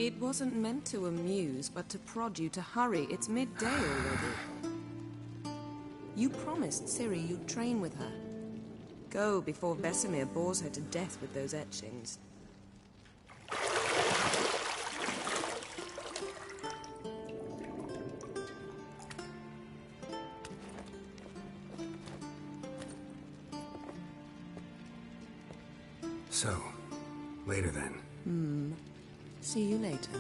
It wasn't meant to amuse, but to prod you to hurry. It's midday already. You promised Ciri you'd train with her. Go before Vesemir bores her to death with those etchings. So, later then. See you later.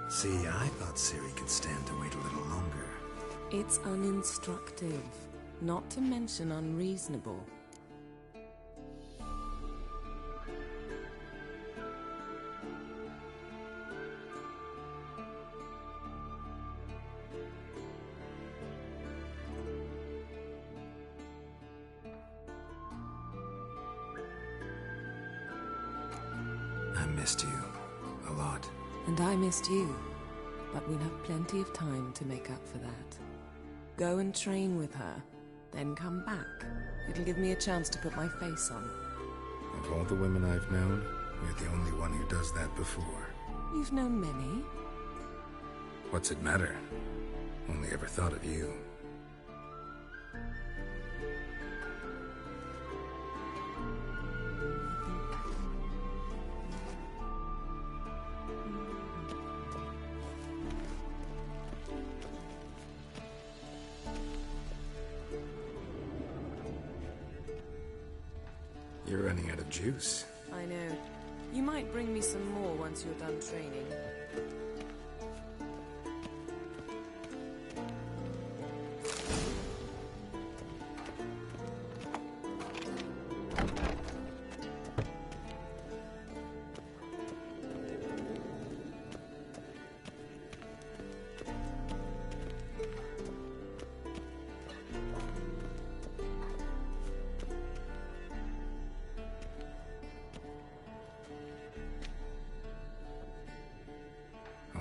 See, I thought Ciri could stand to wait a little longer. It's uninstructive, not to mention unreasonable. I missed you. A lot. And I missed you. But we'll have plenty of time to make up for that. Go and train with her, then come back. It'll give me a chance to put my face on. Of all the women I've known, you're the only one who does that before. You've known many. What's it matter? Only ever thought of you. You're running out of juice. I know. You might bring me some more once you're done training.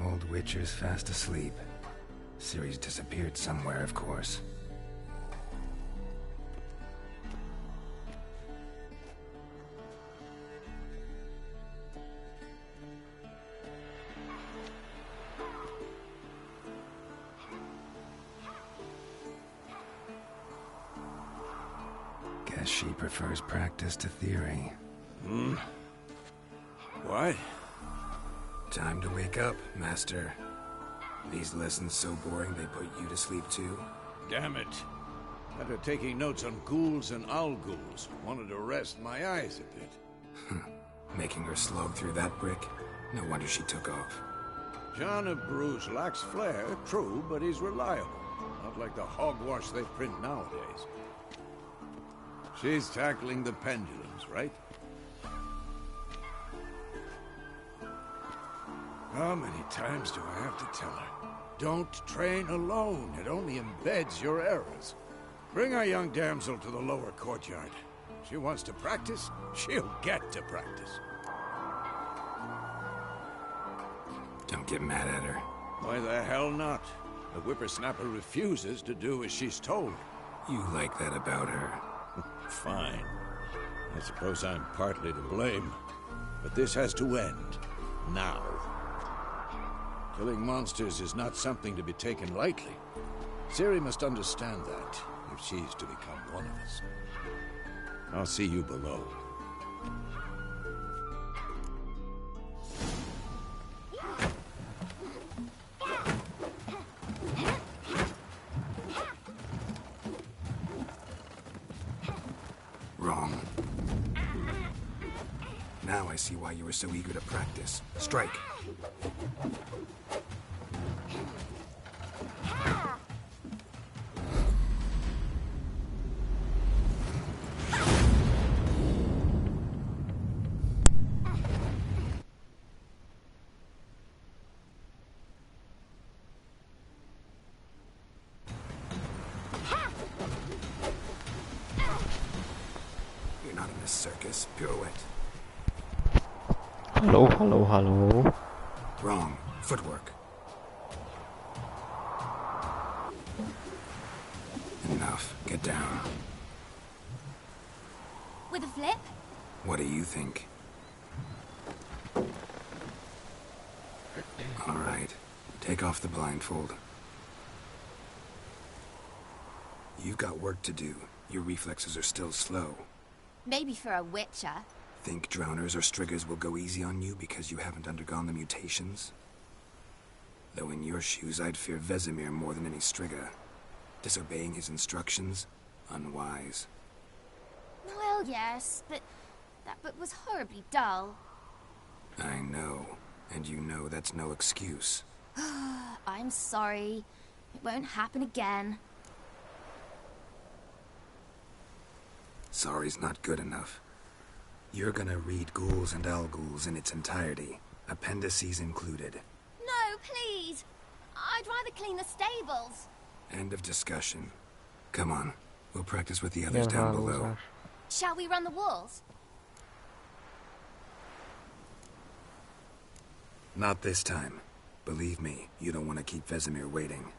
Old Witcher's fast asleep. Ciri's disappeared somewhere, of course. Guess she prefers practice to theory. What? Time to wake up, Master. These lessons so boring they put you to sleep too? Damn it. After taking notes on ghouls and owl-ghouls, wanted to rest my eyes a bit. Making her slog through that brick? No wonder she took off. John of Bruges lacks flair, true, but he's reliable. Not like the hogwash they print nowadays. She's tackling the pendulums, right? How many times do I have to tell her? Don't train alone. It only embeds your errors. Bring our young damsel to the lower courtyard. She wants to practice, she'll get to practice. Don't get mad at her. Why the hell not? The whippersnapper refuses to do as she's told. You like that about her. Fine. I suppose I'm partly to blame. But this has to end. Now. Killing monsters is not something to be taken lightly. Ciri must understand that, if she's to become one of us. I'll see you below. Wrong. Now I see why you were so eager to practice. Strike. You're not in a circus. Pirouette. Hello, hello, hello. Wrong. Footwork. Enough. Get down. With a flip? What do you think? All right. Take off the blindfold. You've got work to do. Your reflexes are still slow. Maybe for a witcher. Think drowners or striggers will go easy on you because you haven't undergone the mutations? Though in your shoes, I'd fear Vesemir more than any strigger. Disobeying his instructions? Unwise. Well, yes, but that book was horribly dull. I know. And you know that's no excuse. I'm sorry. It won't happen again. Sorry's not good enough. You're gonna read Ghouls and Al-Ghouls in its entirety, appendices included. No, please! I'd rather clean the stables. End of discussion. Come on, we'll practice with the others down below. Shall we run the walls? Not this time. Believe me, you don't want to keep Vesemir waiting.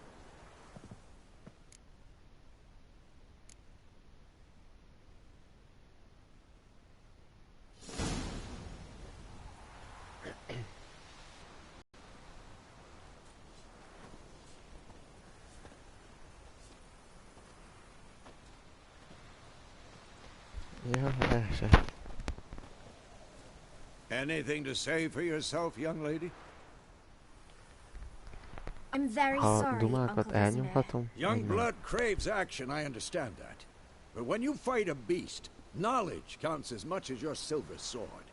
Ja, daar zeg. Anything to say for yourself, young lady? I'm very Doe sorry, maar Uncle wat aan je Vesemir. gaat om. Young blood craves action, I understand that. But when you fight a beast, knowledge counts as much as your silver sword.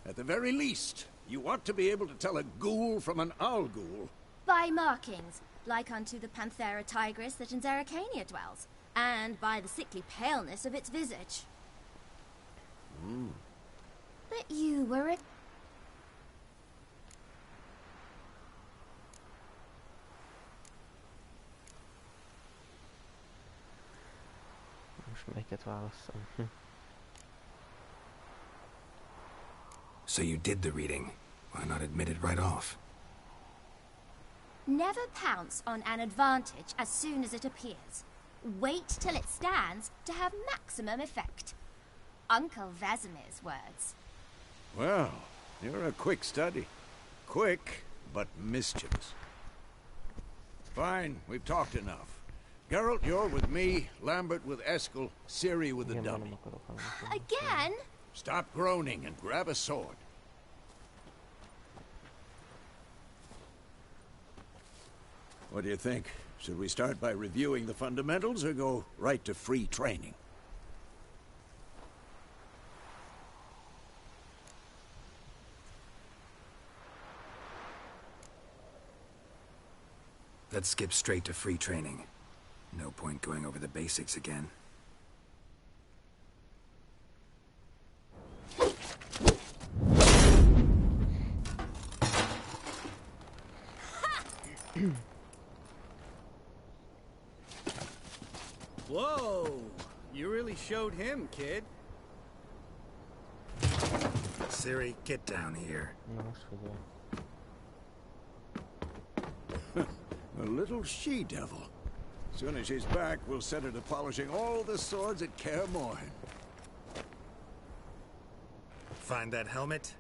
At the very least, you ought to be able to tell a ghoul from an Al-Ghoul. By markings, like unto the Panthera tigris that in Zerrikania dwells, and by the sickly paleness of its visage. But you were a... Moest ik het wel eens. So you did the reading. Why not admit it right off? Never pounce on an advantage as soon as it appears. Wait till it stands to have maximum effect. Uncle Vesemir's words. Well, you're a quick study. Quick, but mischievous. Fine, we've talked enough. Geralt, you're with me, Lambert with Eskel, Ciri with the dummy. Again? Stop groaning and grab a sword. What do you think? Should we start by reviewing the fundamentals or go right to free training? Let's skip straight to free training. No point going over the basics again. Whoa! You really showed him, kid. Ciri, get down here. Nou, is goed wel. A little she-devil. Soon as she's back, we'll set her to polishing all the swords at Kaer Morhen. Find that helmet?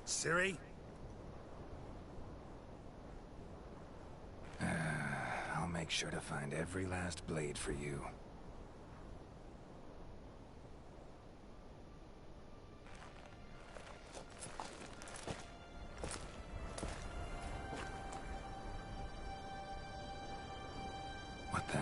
Ciri, make sure to find every last blade for you. What the?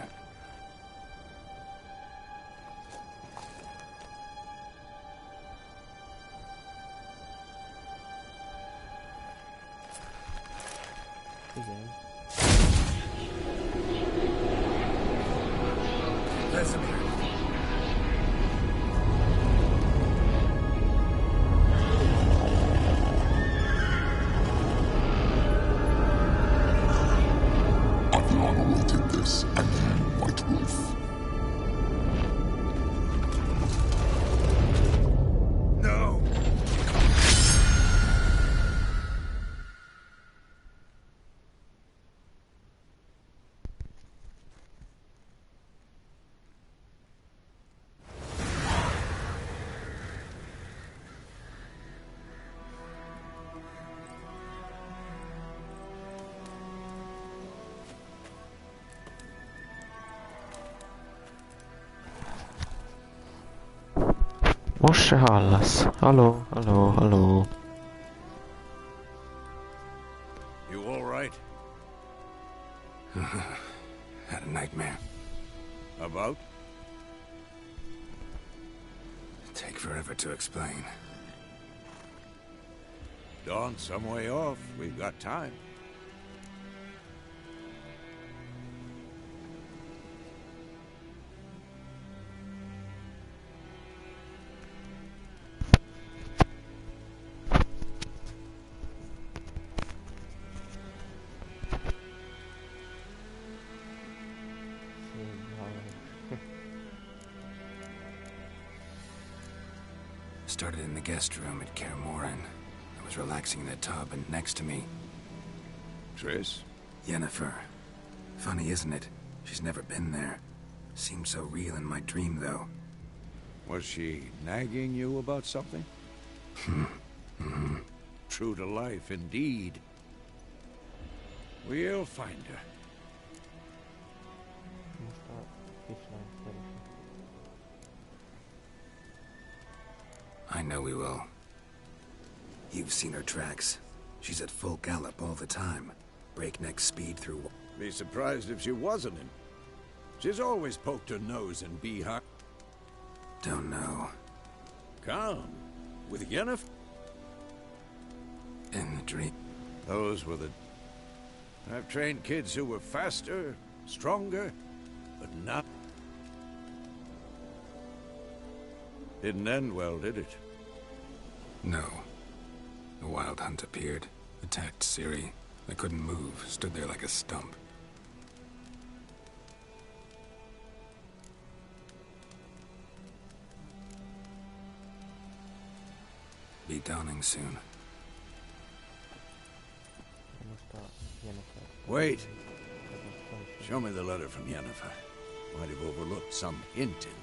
Again. Vesemir. Aviana will take this, and you, White Wolf. No! Morse hallas. Hallå, hallå, hallå. You all right? Had a nightmare. About? Take forever to explain. Dawn's some way off. We've got time. Started in the guest room at Kaer Morhen. I was relaxing in the tub, and next to me, Triss? Yennefer. Funny, isn't it? She's never been there. Seemed so real in my dream, though. Was she nagging you about something? True to life, indeed. We'll find her. I know we will. You've seen her tracks. She's at full gallop all the time. Breakneck speed through... Be surprised if she wasn't in. She's always poked her nose in beehive. Don't know. Come. With Yennefer? In the dream. Those were the... I've trained kids who were faster, stronger, but not... Didn't end well, did it? No. The Wild Hunt appeared, attacked Ciri. I couldn't move, stood there like a stump. Be dawning soon. Wait. Show me the letter from Yennefer. Might have overlooked some hint in there.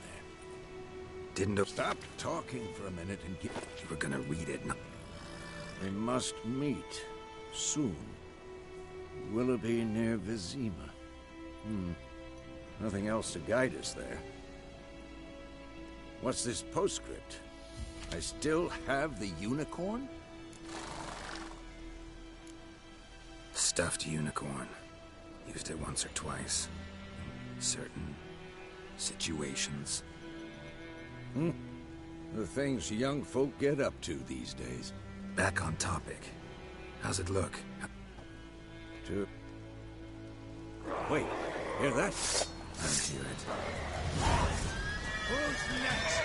Didn't... Stop talking for a minute and get... You were gonna read it. We must meet. Soon. Willoughby near Vizima. Nothing else to guide us there. What's this postscript? I still have the unicorn? Stuffed unicorn. Used it once or twice. In certain situations. The things young folk get up to these days. Back on topic. How's it look? Wait, hear that? I hear it. Who's next?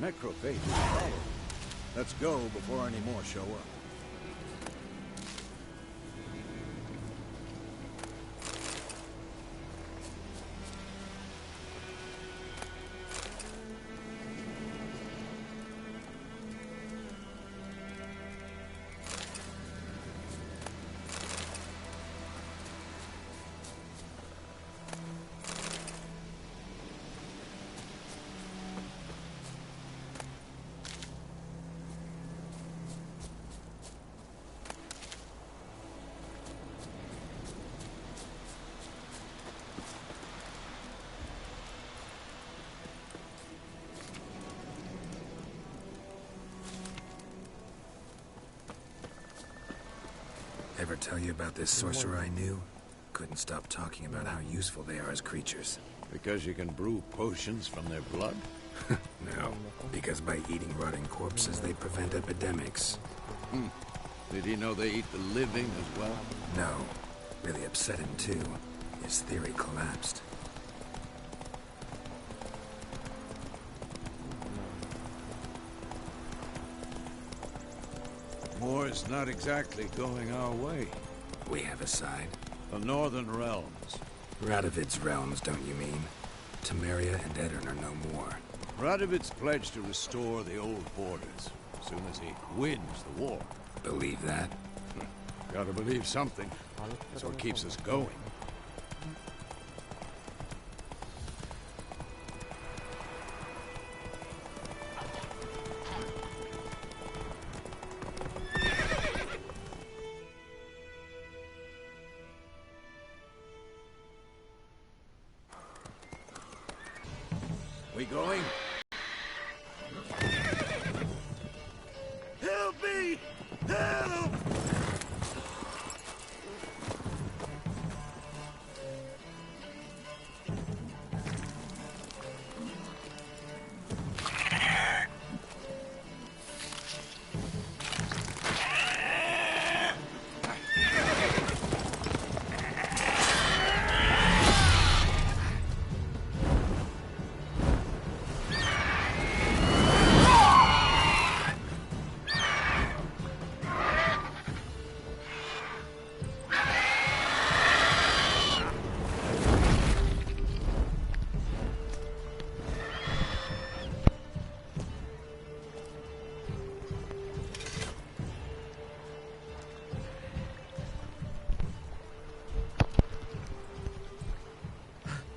Necrophages follow. Let's go before any more show up. Ever tell you about this sorcerer I knew? Couldn't stop talking about how useful they are as creatures. Because you can brew potions from their blood? No, because by eating rotting corpses, they prevent epidemics. Did he know they eat the living as well? No. Really upset him, too. His theory collapsed. War's not exactly going our way. We have a side. The Northern Realms. Radovid's realms, don't you mean? Temeria and Edirn are no more. Radovid's pledged to restore the old borders as soon as he wins the war. Believe that? Gotta believe something. That's what keeps us going. We going? Help me! Help!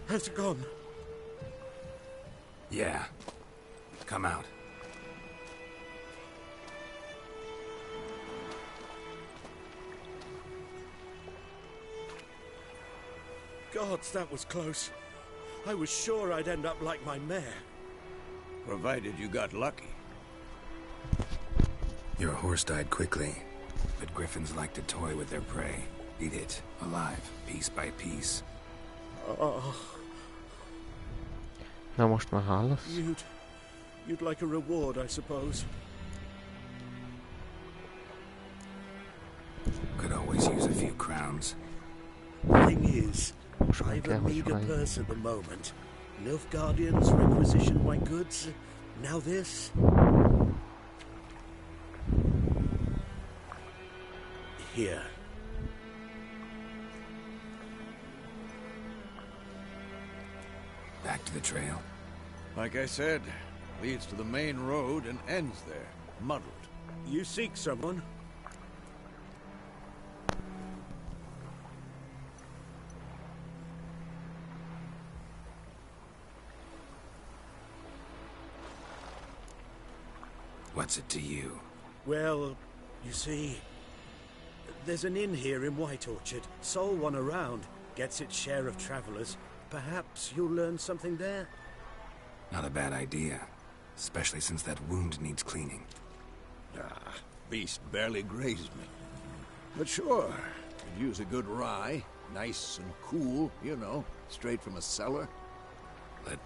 Has it gone? Yeah. Come out. Gods, that was close. I was sure I'd end up like my mare. Provided you got lucky. Your horse died quickly, but griffins like to toy with their prey. Eat it, alive, piece by piece. Oh, Nou most maar half. you'd like a reward, I suppose. Could always use a few crowns. Thing is, I've a meager purse at the moment. Nilfgaardians requisitioned my goods. Now this. Here. Back to the trail. Like I said, leads to the main road and ends there, muddled. You seek someone? What's it to you? Well, you see, there's an inn here in White Orchard. Sole one around. Gets its share of travelers. Perhaps you'll learn something there? Not a bad idea. Especially since that wound needs cleaning. Beast barely grazed me. But sure, could use a good rye. Nice and cool, you know, straight from a cellar. Let...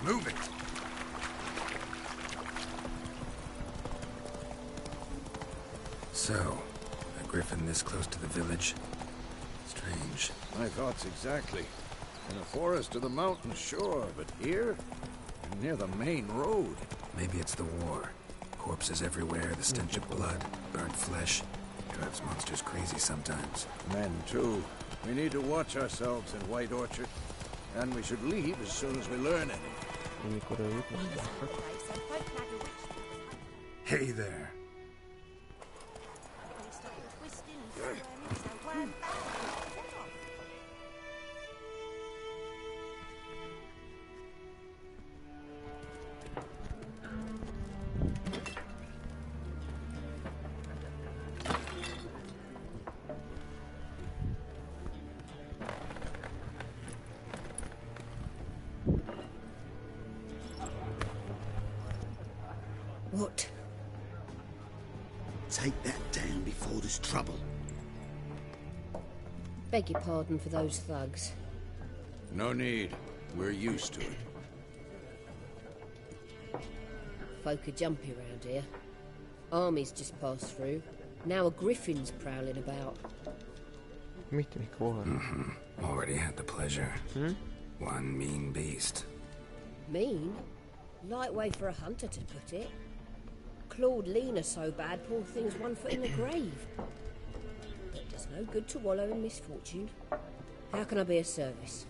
Move it! So, a griffin this close to the village? Strange. My thoughts exactly. In a forest or the mountains, sure, but here? Near the main road. Maybe it's the war. Corpses everywhere, the stench of blood, burnt flesh. Drives monsters crazy sometimes. Men, too. We need to watch ourselves in White Orchard. And we should leave as soon as we learn anything. Hey there. What? Take that down before there's trouble. Beg your pardon for those thugs. No need. We're used to it. Folk are jumpy around here. Armies just passed through. Now a griffin's prowling about. Mitt i kvar. Already had the pleasure. One mean beast. Mean? Light way for a hunter to put it. Clawed Lena so bad, poor thing's 1 foot in the grave. But it's no good to wallow in misfortune. How can I be of service?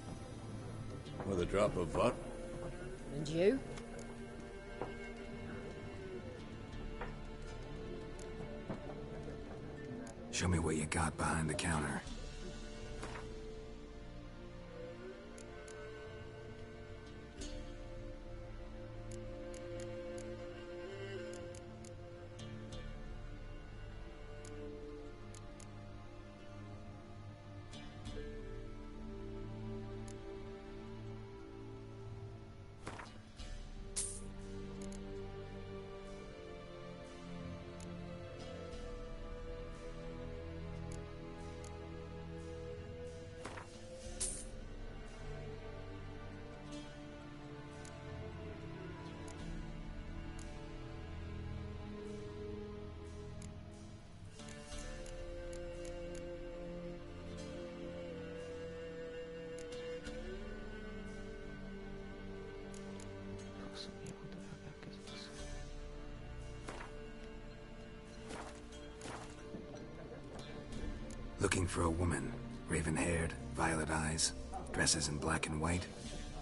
With a drop of what? And you? Show me what you got behind the counter. Looking for a woman, raven-haired, violet eyes, dresses in black and white,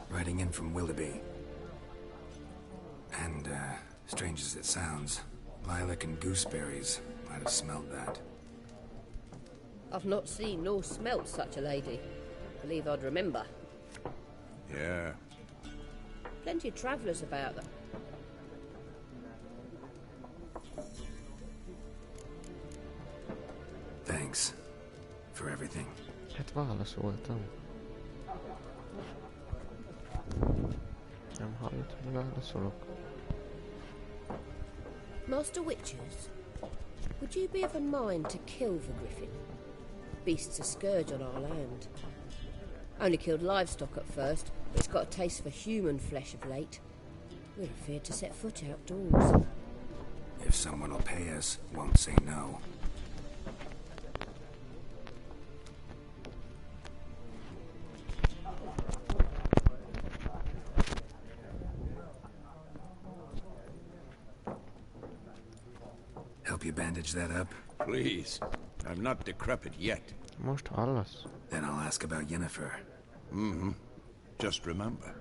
riding in from Willoughby. And, strange as it sounds, lilac and gooseberries might have smelled that. I've not seen nor smelt such a lady. Believe I'd remember. Yeah. Plenty of travellers about them. Thanks for everything. Et válaszoltam. Nem hallott, hogy válaszolok. Master Witchers, would you be of a mind to kill the griffin? Beast's a scourge on our land. Only killed livestock at first, but it's got a taste for human flesh of late. We're afeard to set foot outdoors. If someone will pay us, won't say no. Help you bandage that up? Please. I'm not decrepit yet. Most hallas. Then I'll ask about Yennefer. Just remember,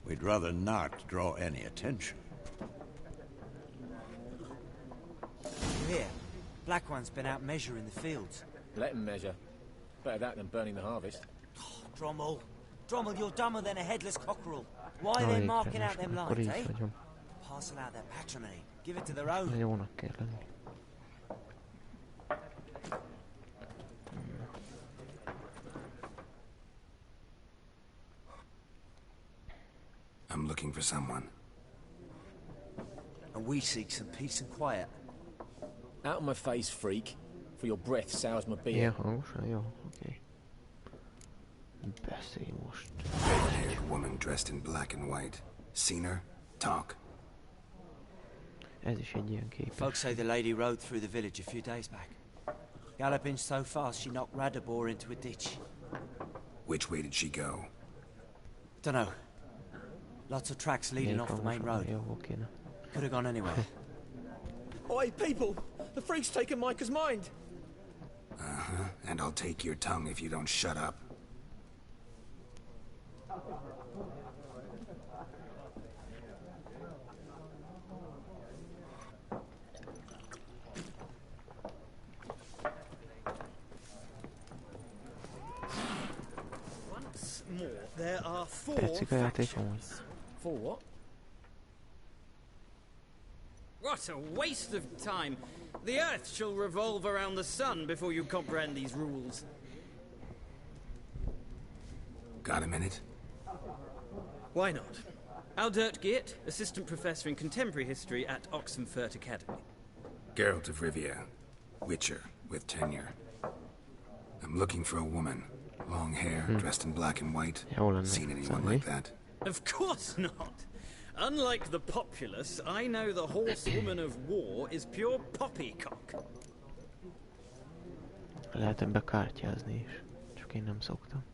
we'd rather not draw any attention. Here, Black One's been out measuring the fields. Let him measure. Better that than burning the harvest. Oh, Drommel, you're dumber than a headless cockerel. Why are they marking out them lines, eh? Parcel out their patrimony. Give it to their own. Jónak kell lenni. I'm looking for someone. And we seek some peace and quiet. Out of my face, freak. For your breath sours my beer. Ilyen hangosan? Jó, oké. Beszélj most. Red-haired woman dressed in black and white. Seen her? Talk. Ez is egy ilyen képes. Folks say the lady rode through the village a few days back. Galloping so fast she knocked Radabor into a ditch. Which way did she go? Dunno. Lots of tracks leading off the main road. Could have gone anywhere. Oi, people! The freak's taken Micah's mind! Uh-huh. And I'll take your tongue if you don't shut up. Once more, there are 4 Tetszik a játék factions. amúgy. For what? What a waste of time! The Earth shall revolve around the sun before you comprehend these rules. Got a minute? Why not? Aldert Geert, Assistant Professor in Contemporary History at Oxenfurt Academy. Geralt of Rivia, Witcher, with tenure. I'm looking for a woman. Long hair, dressed in black and white. Seen anyone like that? Of course not. Unlike the populace, I know the horsewoman of war is pure poppycock. Lehet ebbe kártyázni is, csak én nem szoktam.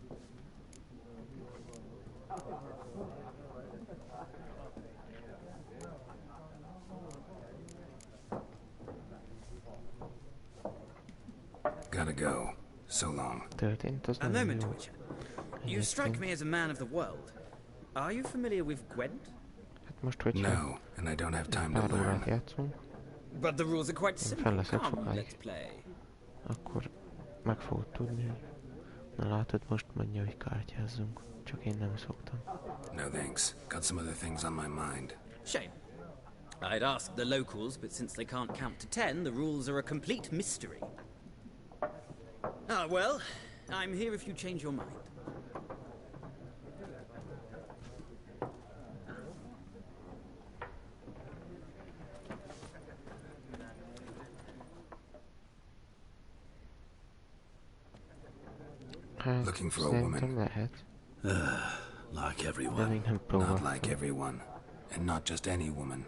Gotta go. So long. A moment, Witcher. You strike me as a man of the world. Are you familiar with Gwent? No, and I don't have time to learn. But the rules are quite simple. Come, let's play. Akkor meg fogod tudni, hogy... Na látod, most mondja, hogy kártyázzunk. Csak én nem szoktam. No thanks. Got some other things on my mind. Shame. I'd ask the locals, but since they can't count to 10, the rules are a complete mystery. Ah, well, I'm here if you change your mind. Looking for a woman. Like everyone. Not like everyone. And not just any woman.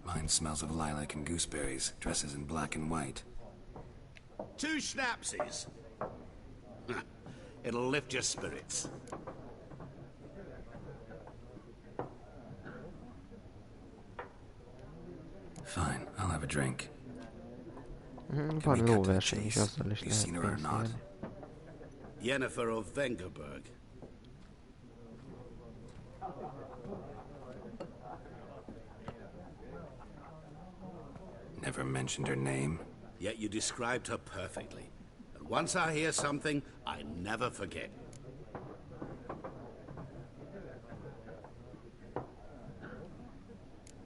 Mine smells of lilac and gooseberries, dresses in black and white. 2 schnapsies. It'll lift your spirits. Fine, I'll have a drink. Van lóverseny is, azzal is lehet pénzt nyerni. Yennefer of Vengerberg. Never mentioned her name. Yet you described her perfectly. And once I hear something, I never forget.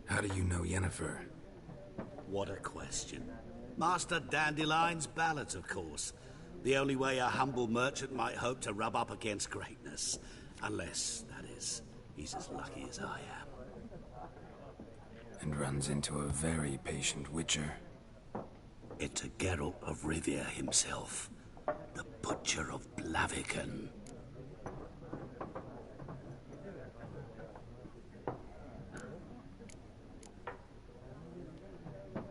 How do you know Yennefer? What a question. Master Dandelion's ballads, of course. The only way a humble merchant might hope to rub up against greatness. Unless, that is, he's as lucky as I am. And runs into a very patient witcher. It's a Geralt of Rivia himself. The Butcher of Blaviken.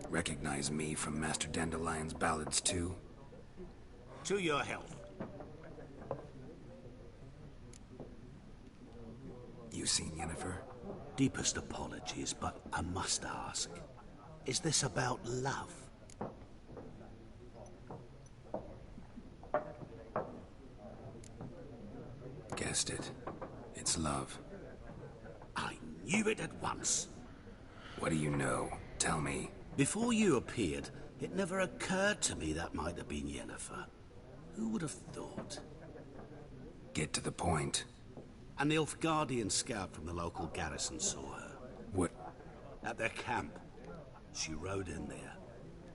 Recognize me from Master Dandelion's ballads, too? To your health. You seen Yennefer? Deepest apologies, but I must ask. Is this about love? Guessed it. It's love. I knew it at once. What do you know? Tell me. Before you appeared, it never occurred to me that might have been Yennefer. Who would have thought? Get to the point. An Nilfgaardian scout from the local garrison saw her. What? At their camp. She rode in there.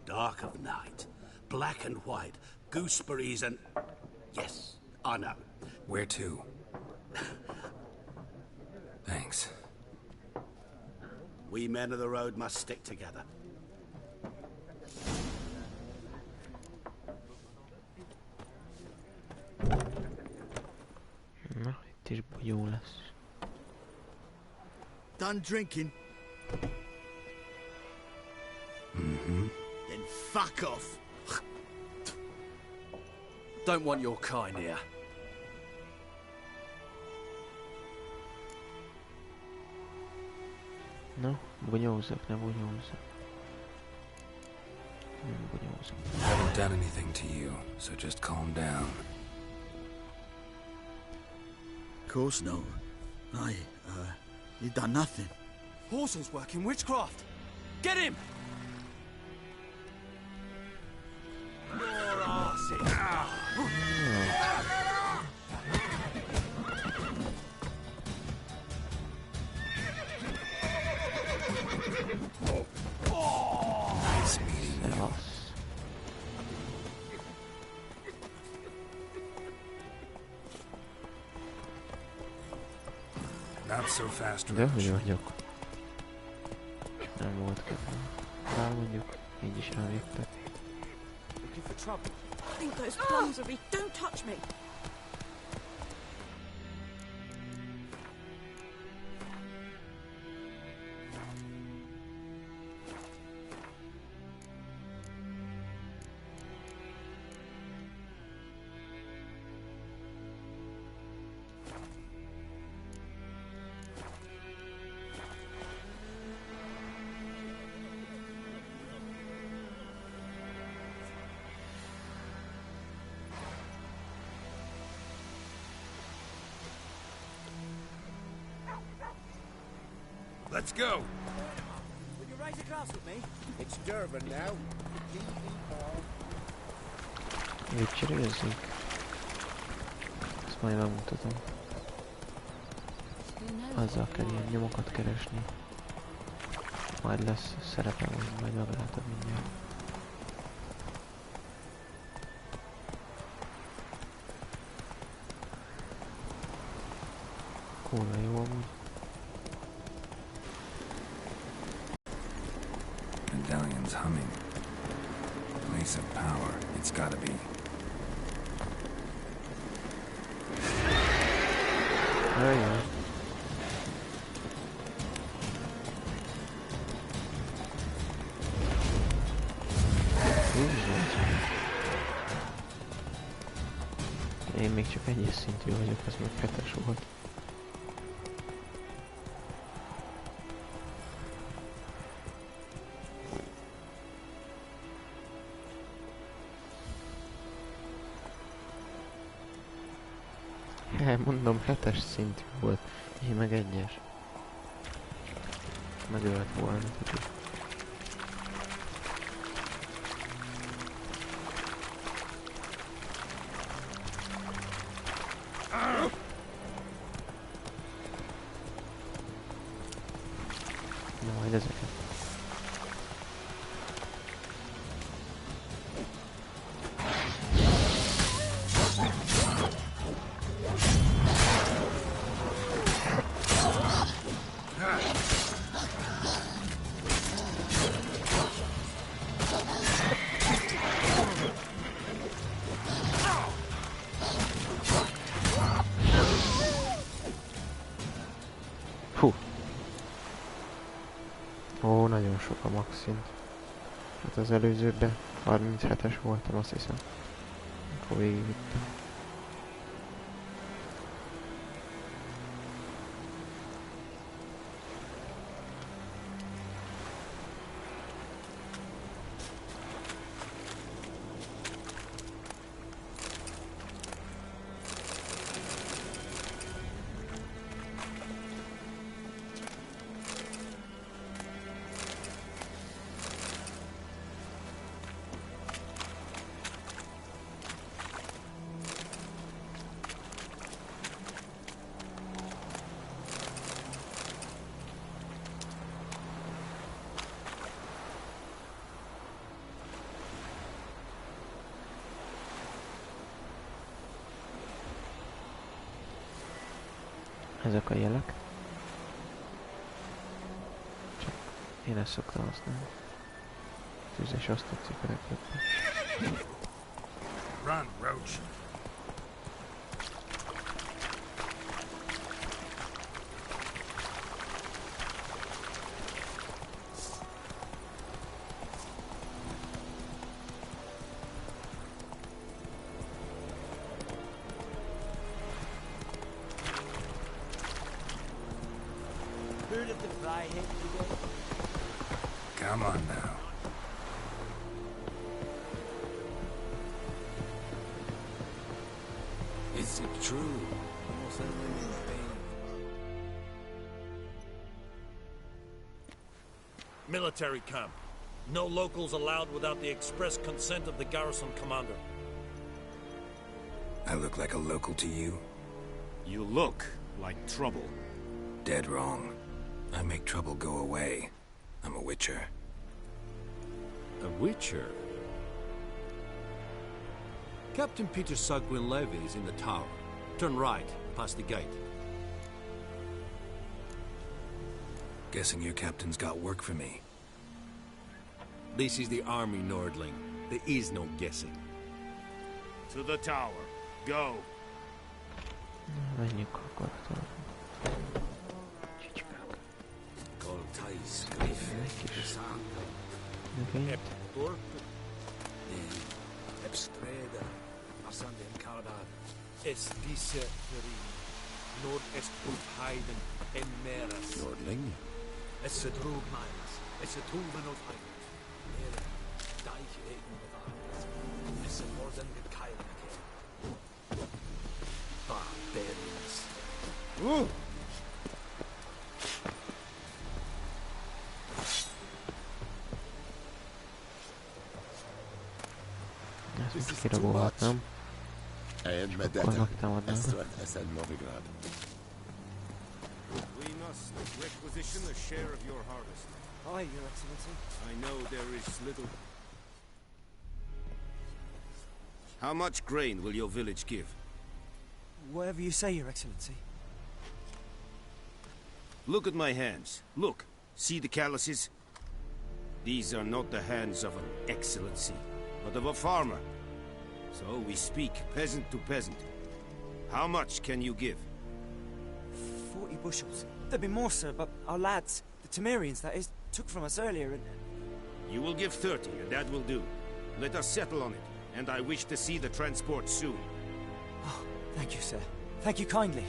Dark of night. Black and white. Gooseberries and... Yes, I know. Where to? Thanks. We men of the road must stick together. Na, itt is jó lesz. Done drinking? Mm-hmm. Then fuck off. Don't want your kind here. No, bunyózzak, ne bunyózzak. Bunyózzak. Haven't done anything to you, so just calm down. Of course no. You've done nothing. Horses work in witchcraft. Get him! Your arse. Nice meeting you. Not so fast, De hogy vagyok? Nem volt kedvem. Bár mondjuk, így is elvégtek. Looking for trouble? I think those plums will be. Don't touch me. Let's go! Will you raise a glass with me? It's Durban now. Így cserélzik. Ezt majd megmutatom. Azzal kell ilyen nyomokat keresni. Majd lesz szerepem, hogy majd meglátod mindjárt. Kurva jó amúgy. Medallion's humming. Place of power. It's gotta be. Ajaj. Én még csak egyes szintű vagyok, az meg 7-es volt. Mondom, 7-es szintű volt, én meg 1-es. Megölt volna, tudjuk. Na, majd ezeket. Ó, nagyon sok a max szint. Hát az előzőben 37-es voltam, azt hiszem. Akkor végigvittem. Ezek a jelek. Csak én ezt szoktam használni. Tűzes azt tetszik a legjobban. Run, Roach. Come on now. Is it true? Military camp. No locals allowed without the express consent of the garrison commander. I look like a local to you? You look like trouble. Dead wrong. I make trouble go away. I'm a witcher. A witcher? Captain Peter Sugwin Levy is in the tower. Turn right, past the gate. Guessing your captain's got work for me. This is the army, Nordling. There is no guessing. To the tower. Go. Menjünk akkor tovább. Csicskák. Egy kis növényt. Nordling? Ezt most kiragolhatnám. És akkor megtámadnám. We must requisition a share of your harvest. Aye, Your Excellency. I know there is little... How much grain will your village give? Whatever you say, Your Excellency. Look at my hands. Look. See the calluses? These are not the hands of an excellency, but of a farmer. So we speak peasant to peasant. How much can you give? 40 bushels. There'd be more, sir, but our lads, the Temerians, that is, took from us earlier and... You will give 30, and that will do. Let us settle on it, and I wish to see the transport soon. Oh, thank you, sir. Thank you kindly.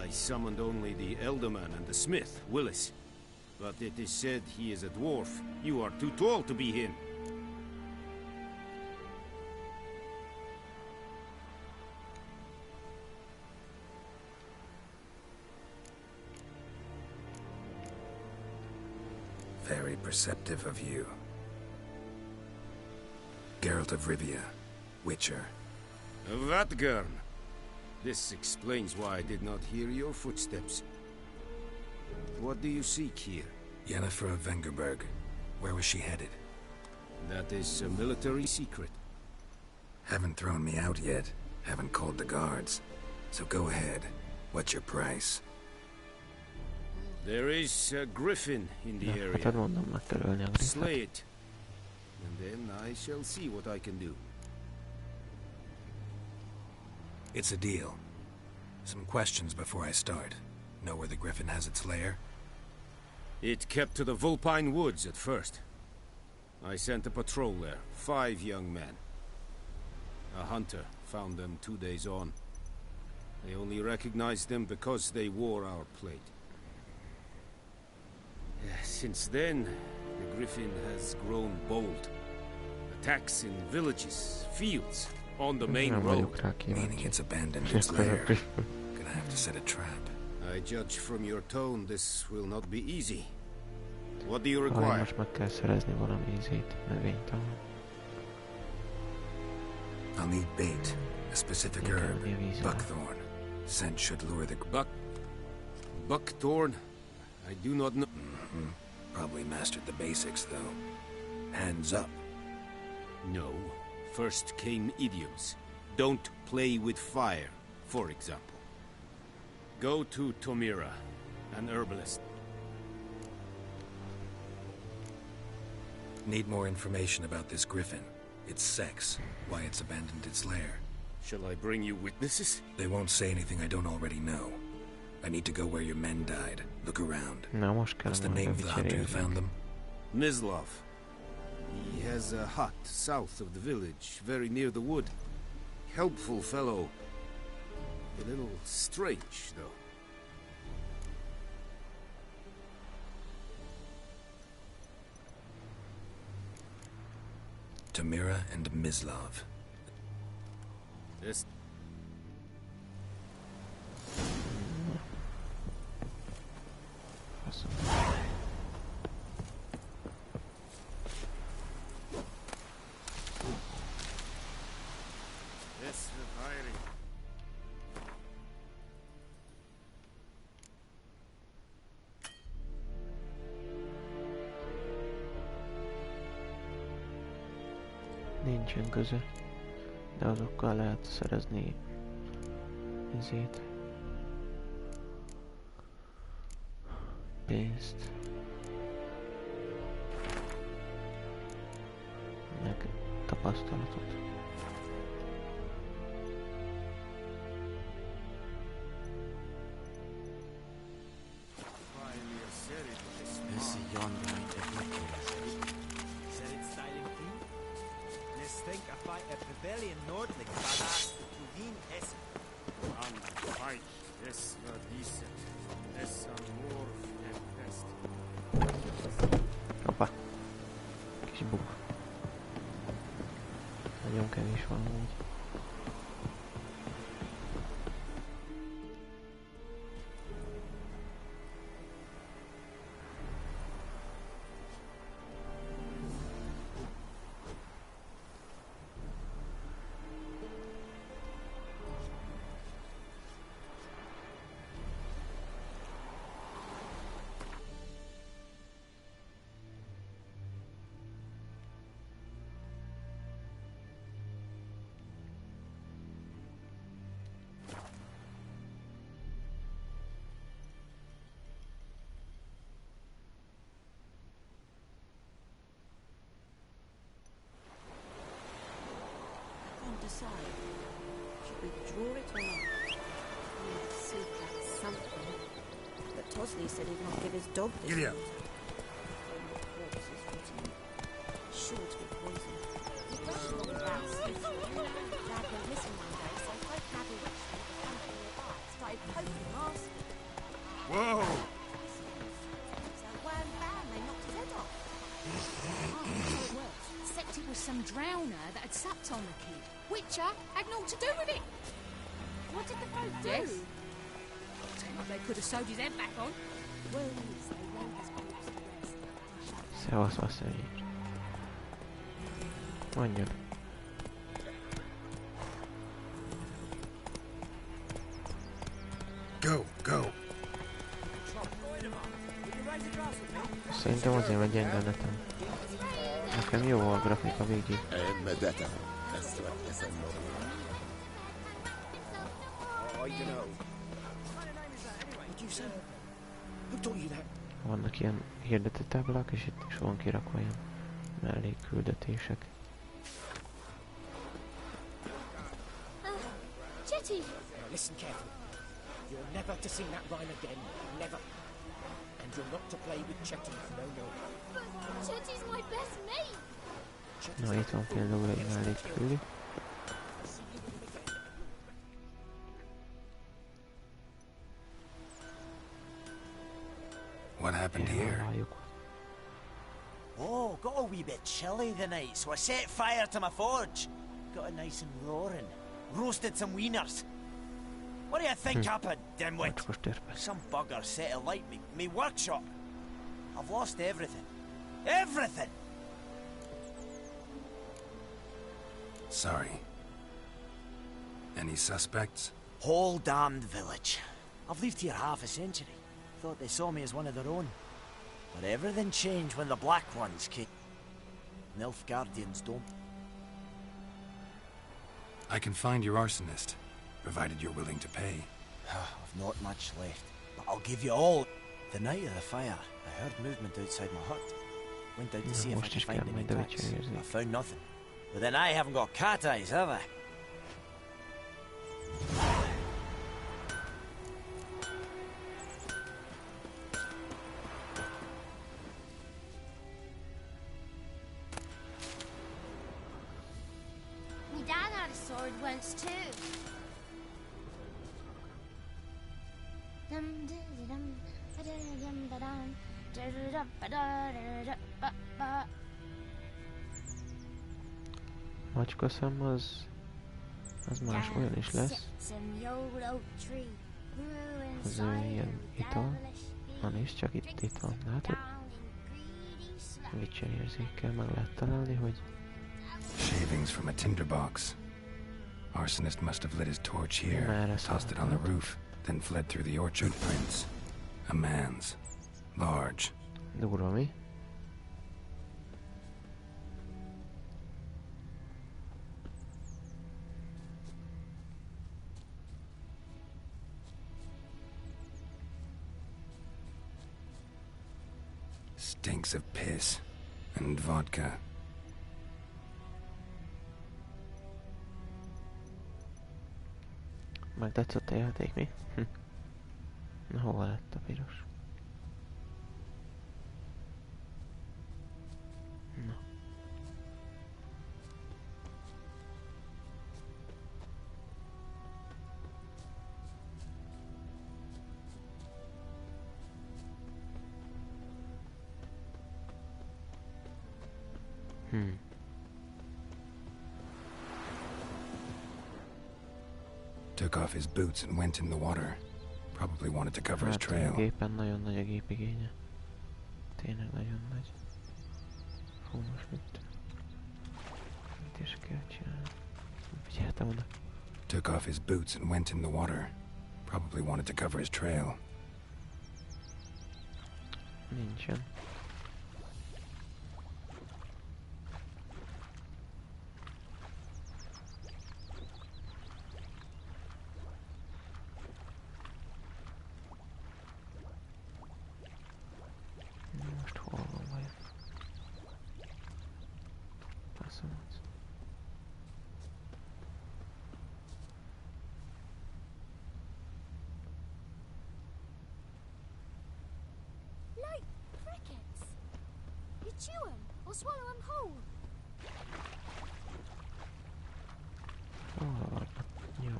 I summoned only the Elderman and the smith, Willis. But it is said he is a dwarf. You are too tall to be him. Very perceptive of you. Geralt of Rivia, Witcher. Vatgern! This explains why I did not hear your footsteps. What do you seek here? Yennefer of Vengerberg. Where was she headed? That is a military secret. Haven't thrown me out yet. Haven't called the guards. So go ahead. What's your price? There is a griffin in the area. Slay it. And then I shall see what I can do. It's a deal. Some questions before I start. Know where the griffin has its lair? It kept to the Vulpine Woods at first. I sent a patrol there, 5 young men. A hunter found them 2 days on. They only recognized them because they wore our plate. Since then, the griffin has grown bold. Attacks in villages, fields, on the main road. Meaning it's abandoned its lair. Gonna have to set a trap. I judge from your tone this will not be easy. What do you require? Most meg kell szerezni valami ízét, növényt. I'll need bait, a specific herb, buckthorn. Scent should lure the... Buckthorn? I do not know... Probably mastered the basics, though. Hands up. No. First came idioms. Don't play with fire, for example. Go to Tomira, an herbalist. Need more information about this griffin. Its sex, why it's abandoned its lair. Shall I bring you witnesses? They won't say anything I don't already know. I need to go where your men died. Look around. What's the name of the hunter who found them? Mislav. He has a hut south of the village, very near the wood. Helpful fellow. A little strange, though. Tomira and Mislav. Yes. Nincsen köze, de azokkal lehet szerezni izét. pénzt. Meg tapasztalatot. Hoppá. Kis bug. Nagyon kevés van úgy. Decide. Should we draw it or not? We'll see that's something. But Tosley said he'd not give his dog this. Giddy up. Sure to be poisoned. The question of the mouse is Dad went missing one day, so both Nabby Witch and the company nearby started poking Marston. Whoa! So wham bam, they knocked his head off. Except it was some drowner that had supped on the kid. Witcher had naught to do with it. What did the folk do? Yes. They could have sewed his head back on. Well, they laid his corpse to rest. Szevasz, asszony. Mondjad. Go, go. Szerintem azért, mert gyenge a netem. Nekem jó a grafika végig. Vannak ilyen hirdető táblák, és itt is van kirakva ilyen mellékküldetések. Jetty! Listen carefully. You're never to sing that rhyme again. Never. And you're not to play with Chetty. No, no. But Chetty's my best mate! Na, itt van például egy mellékküldi. What happened here? Oh, got a wee bit chilly the night, so I set fire to my forge. Got it nice and roaring. Roasted some wieners. What do you think happened, dimwit? Some bugger set alight me workshop. I've lost everything. Everything! Sorry. Any suspects? Whole damned village. I've lived here half a century. Thought they saw me as one of their own. But everything changed when the Black Ones came. Nilfgaardians don't. I can find your arsonist, provided you're willing to pay. I've not much left, but I'll give you all. The night of the fire, I heard movement outside my hut. Went out to see if I could find any tracks. I found nothing. But then I haven't got cat eyes, have I? My dad had a sword once too. Macska szem az más olyan is lesz. Az ilyen ital. Na nézd csak, itt van, látod? Witcher érzékkel meg lehet találni, hogy... Shavings from a tinderbox. Arsonist must have lit his torch here, tossed it on the roof, then fled through the orchard prints. A man's. Large. Durva mi? Stinks of piss and vodka. Megtetszett a játék, mi? Na, hova lett a piros? Na. Took off his boots and went in the water. Probably wanted to cover his trail. Gépen nagyon nagy a gépigénye. Tényleg nagyon nagy. Hú, most mit is kell csinálni? Figyeltem oda. Took off his boots and went in the water. Probably wanted to cover his trail. Nincsen. Most hol van vajon? Faszomat. Like crickets. You chew them or swallow them whole. Hol van? Jó.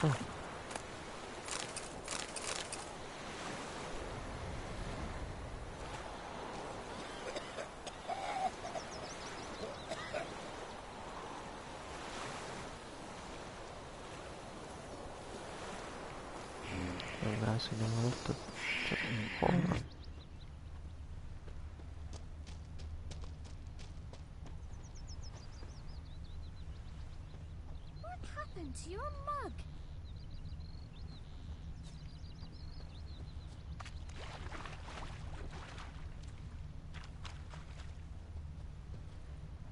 Oh. Lász, hogy nem hallottad? Csak hol van? What happened to your mug?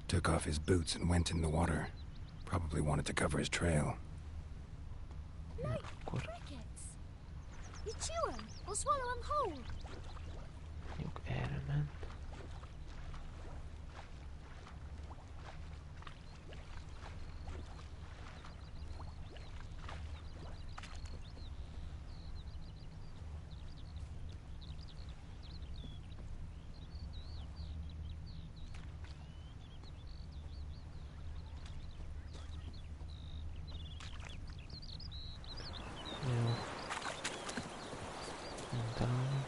Took off his boots and went in the water. Probably wanted to cover his trail. Like crickets. You chew them or swallow them whole. Mondjuk erre ment. Jó. Nem találom.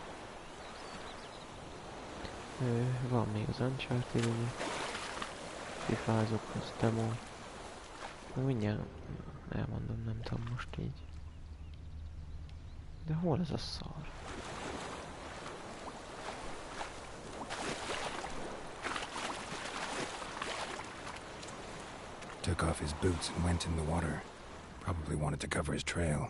Van még az Uncharted, ugye? Fifázok, az demo. Meg mindjárt elmondom, nem tudom most így. De hol ez a szar? Took off his boots and went in the water. Probably wanted to cover his trail.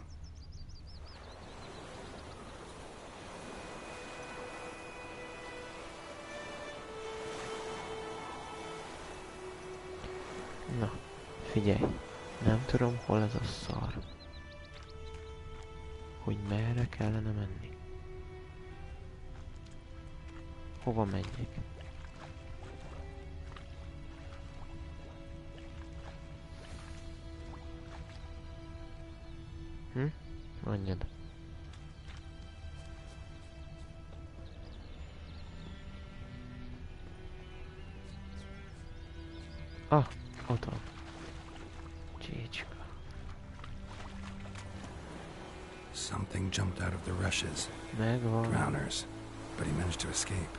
Na, figyelj, nem tudom, hol ez a szar. Hogy merre kellene menni. Hova menjek? Mondjad. Ah, ott van. Csícska. Something jumped out of the rushes. Megvan. Drowners. But he managed to escape.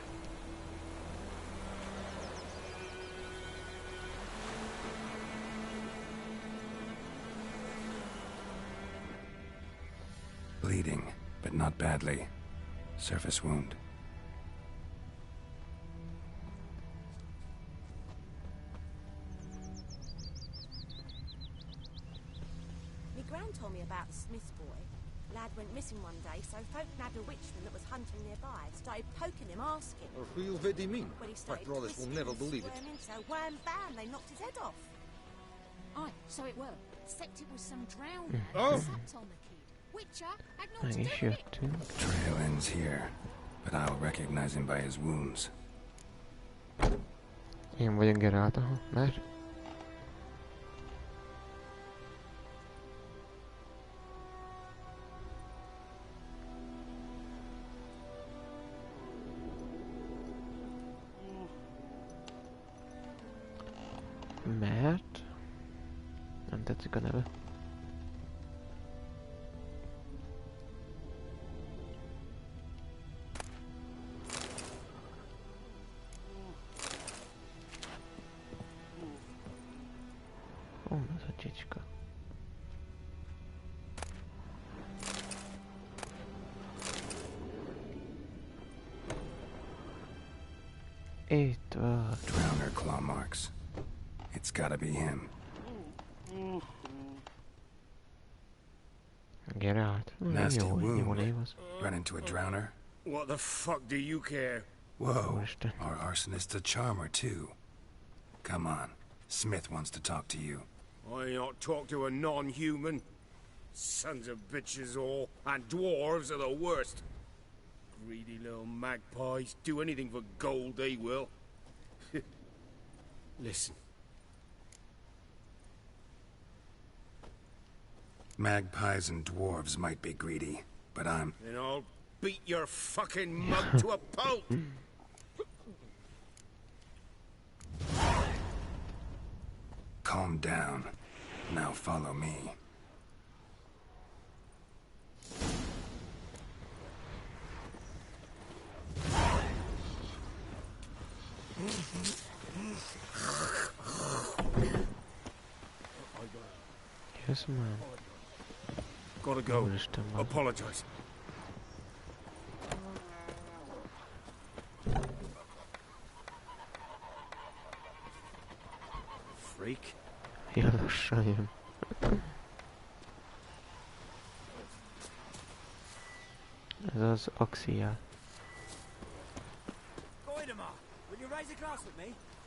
Bleeding, but not badly. Surface wound. My gran told me about the Smith's boy. Lad went missing one day, so folk nabbed a witchman that was hunting nearby. Started poking him, asking. Real vedi mean. When he My started brothers will twisting never and believe it. squirming, so wham bam, they knocked his head off. Aye, so it were. Except it was some drowner Oh. that sapped on the kid. Meg is jöttünk. Trail ends here, but I'll recognize him by his wounds. Én vagyok Geralt, aha, mert... Mert... Nem tetszik a neve. Hol az a csicska? Itt van. Drowner claw marks. It's gotta be him. Geralt. Nasty wound. Run into a drowner. What the fuck do you care? Whoa, our arsonist's a charmer too. Come on, Smith wants to talk to you. I ain't not talk to a non-human. Sons of bitches all, and dwarves are the worst. Greedy little magpies, do anything for gold they will. Listen. Magpies and dwarves might be greedy, but I'm... Then I'll beat your fucking mug to a pulp! Calm down. Now follow me. Yes, man. Gotta go. Apologize. Freak. Ja, lassan jön. Ez az Axia.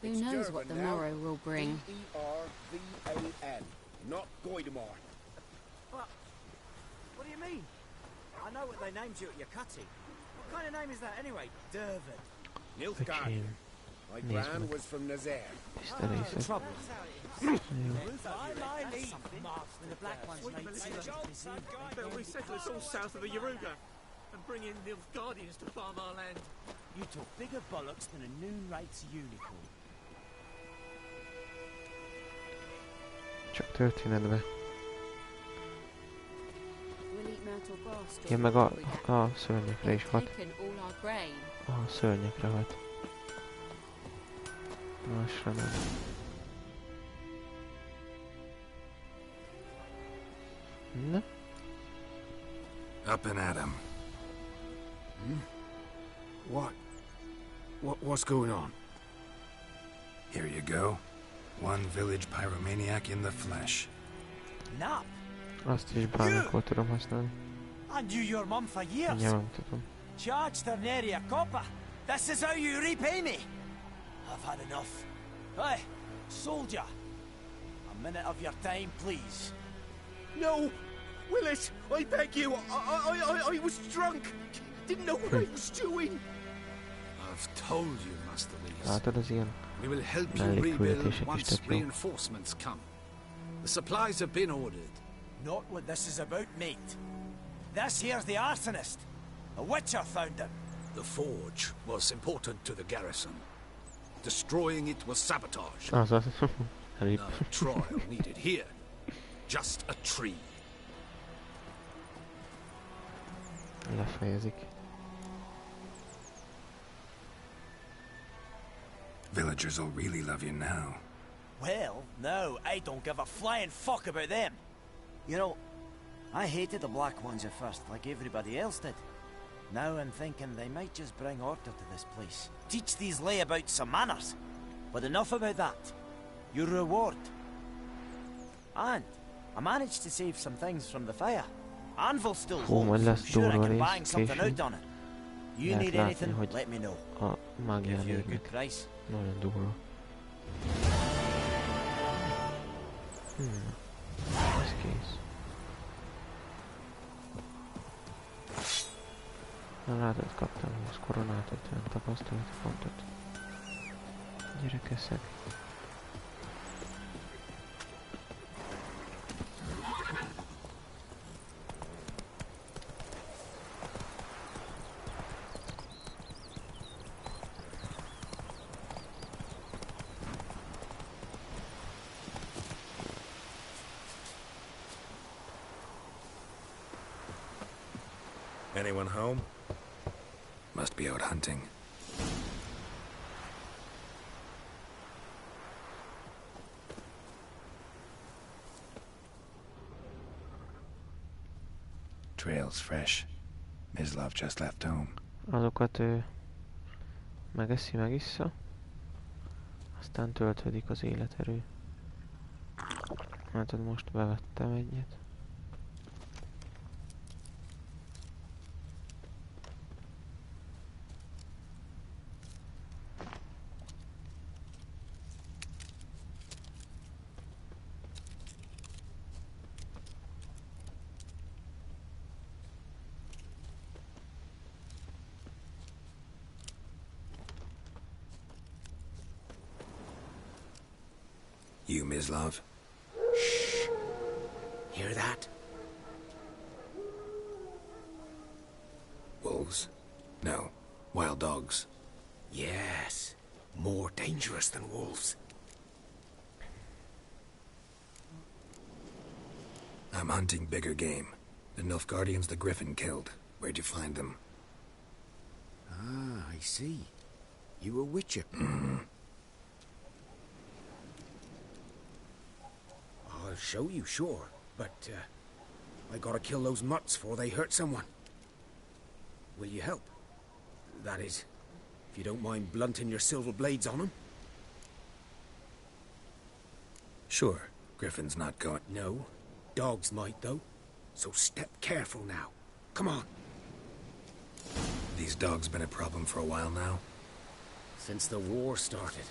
Who knows what the morrow will bring? Gervan, not Goidemar. What do you mean? I know what they named you at your cutting. What kind of name is that anyway? Dervan. Nilfgaard. My gran was from Nazaire. Trouble. We settle us all south of the Yaruga and bring in Nilfgaardians to farm our land. You talk bigger bollocks than a Noonwright's unicorn. Csak történetbe. We'll eat myrtle grass. Igen, meg a szörnyekre is hat. A szörnyekre hat. Másra nem. Na? Up and at him. What's going on? Here you go. One village pyromaniac in the flesh. Nap? Azt is bármikor tudom használni. I knew your mum for years. Nyilván mutatom. Charged her nary a copper. This is how you repay me. I've had enough. Hey, soldier. A minute of your time, please. No! Willis, I beg you. I was drunk. Didn't know what I was doing. I've told you, Master Willis. Látod az ilyen We will help you rebuild once reinforcements come. The supplies have been ordered. Not what this is about, mate. This here's the arsonist. A witcher found him. The forge was important to the garrison. Destroying it was sabotage. Azaz. No trial needed here. Just a tree. Lefejezik. Villagers will really love you now. Well, no, I don't give a flying fuck about them. You know, I hated the Black Ones at first, like everybody else did. Now I'm thinking they might just bring order to this place. Teach these layabouts some manners. But enough about that. Your reward. And I managed to save some things from the fire. Anvil's still home, so I'm sure I can bang something out on it. You need anything, let me know. Give you a good price. Nagyon durva. Ez kész. Na látod, kaptam 20 koronát, 50 tapasztalati pontot. Gyerekeszek. Anyone home? Must be out hunting. Trail's fresh. Mislav just left home. Azokat ő megeszi, megissza, aztán töltődik az életerő. Hát most bevettem egyet. You, Mislav? Shh. Hear that? Wolves? No. Wild dogs. Yes. More dangerous than wolves. I'm hunting bigger game. The Nilfgaardians the Griffin killed. Where'd you find them? Ah, I see. You a witcher? I'll show you, sure. But, I gotta kill those mutts before they hurt someone. Will you help? That is, if you don't mind blunting your silver blades on them. Sure. Griffin's not going... No. Dogs might, though. So step careful now. Come on. These dogs been a problem for a while now? Since the war started.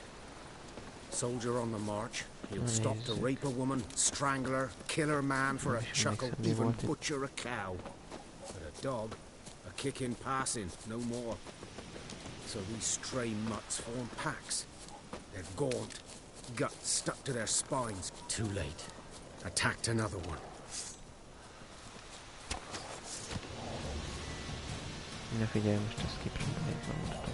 Soldier on the march, he'll stop to rape a woman, strangle her, kill her man for a chuckle, even butcher a cow. But a dog, a kick in passing, no more. So these stray mutts form packs. They're gaunt, guts stuck to their spines. Too late. Attacked another one. Ne figyelj, most ezt kipróbáljuk most.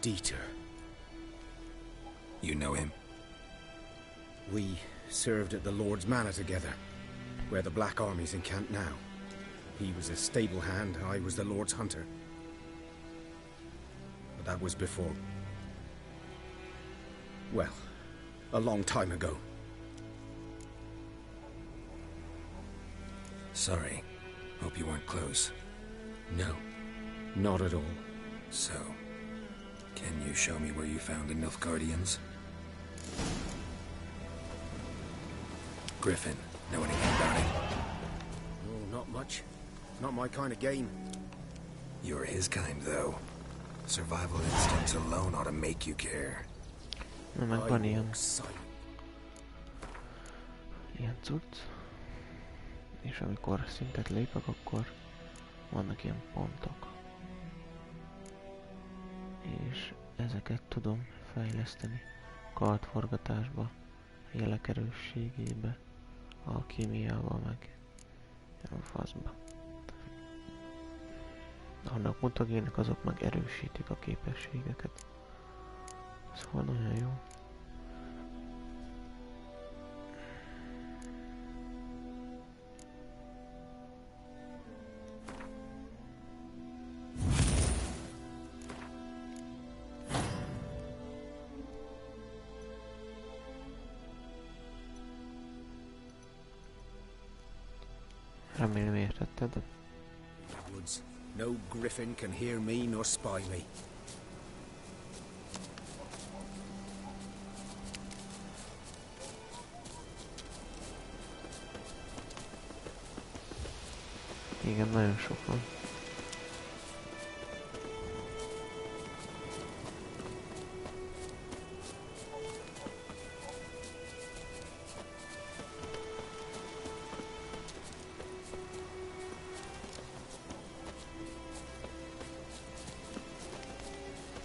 Dieter. You know him? We served at the Lord's Manor together, where the Black Army's encamped now. He was a stable hand, I was the Lord's hunter. But that was before... well, a long time ago. Sorry. Hope you weren't close. No, not at all. So, can you show me where you found the Nilfgaardians? Griffin, know anything about it? Oh, not much. Not my kind of game. You're his kind, though. Survival instincts alone ought to make you care. Na meg van ilyen cucc, és amikor szintet lépek, akkor vannak ilyen pontok. És ezeket tudom fejleszteni kartforgatásba, jelek erősségébe, alkímiával, meg ilyen faszba. Annak mutagének, azok meg erősítik a képességeket. Szóval nagyon jó. Remélem értetted. Woods. No griffin can hear me nor spy me. Igen, nagyon sok van.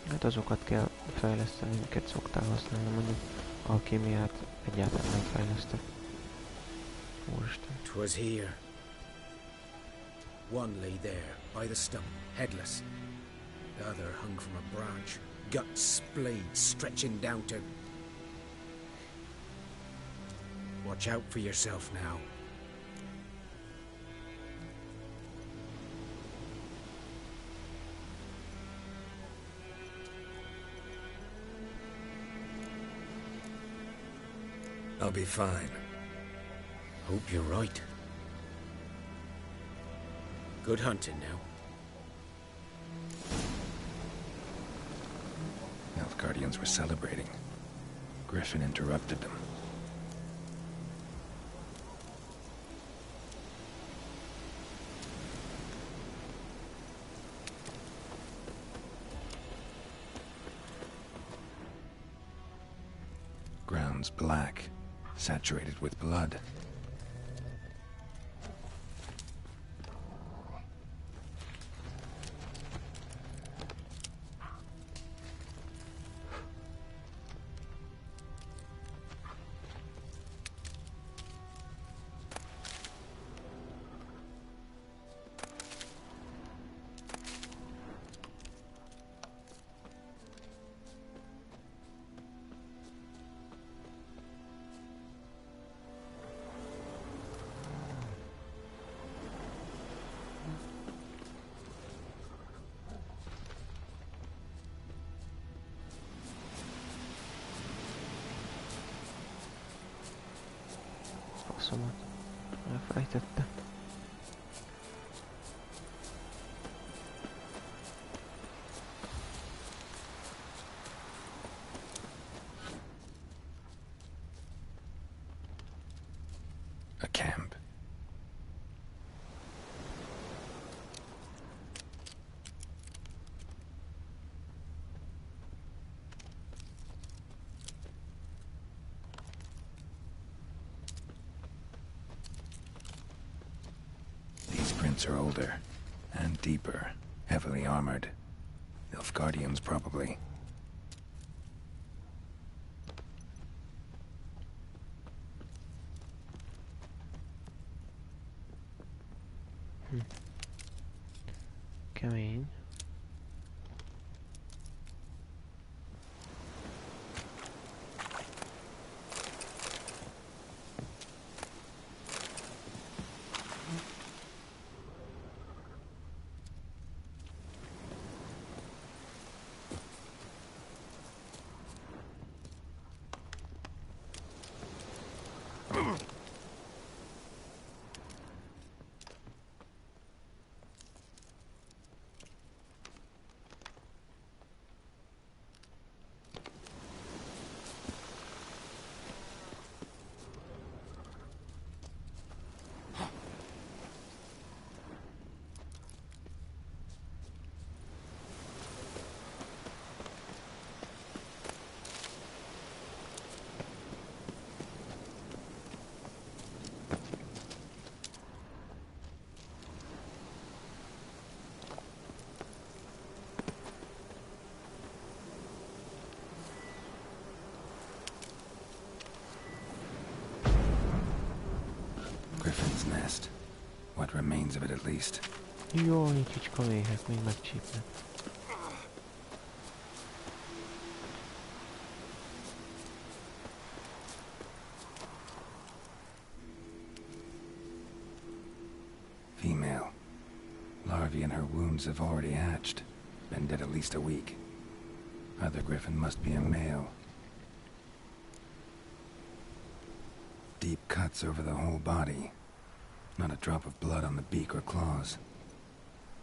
Hát azokat kell fejleszteni, amiket szoktál használni, mondjuk alkémiát egyáltalán nem fejlesztek. Úristen. 'Twas here. One lay there, by the stump, headless. The other hung from a branch, guts splayed, stretching down to... Watch out for yourself now. I'll be fine. Hope you're right. Good hunting now. Nilfgaardians were celebrating. Griffin interrupted them. Ground's black, saturated with blood. Faszomat. Elfelejtette. A camp. These prints are older and deeper, heavily armored. Nilfgaardians, probably. Kemény. Griffin's nest. What remains of it, at least. Jó, nincs csicska méhek, még megcsípnek. Female. Larvae in her wounds have already hatched. Been dead at least a week. Other griffin must be a male. Deep cuts over the whole body. Not a drop of blood on the beak or claws.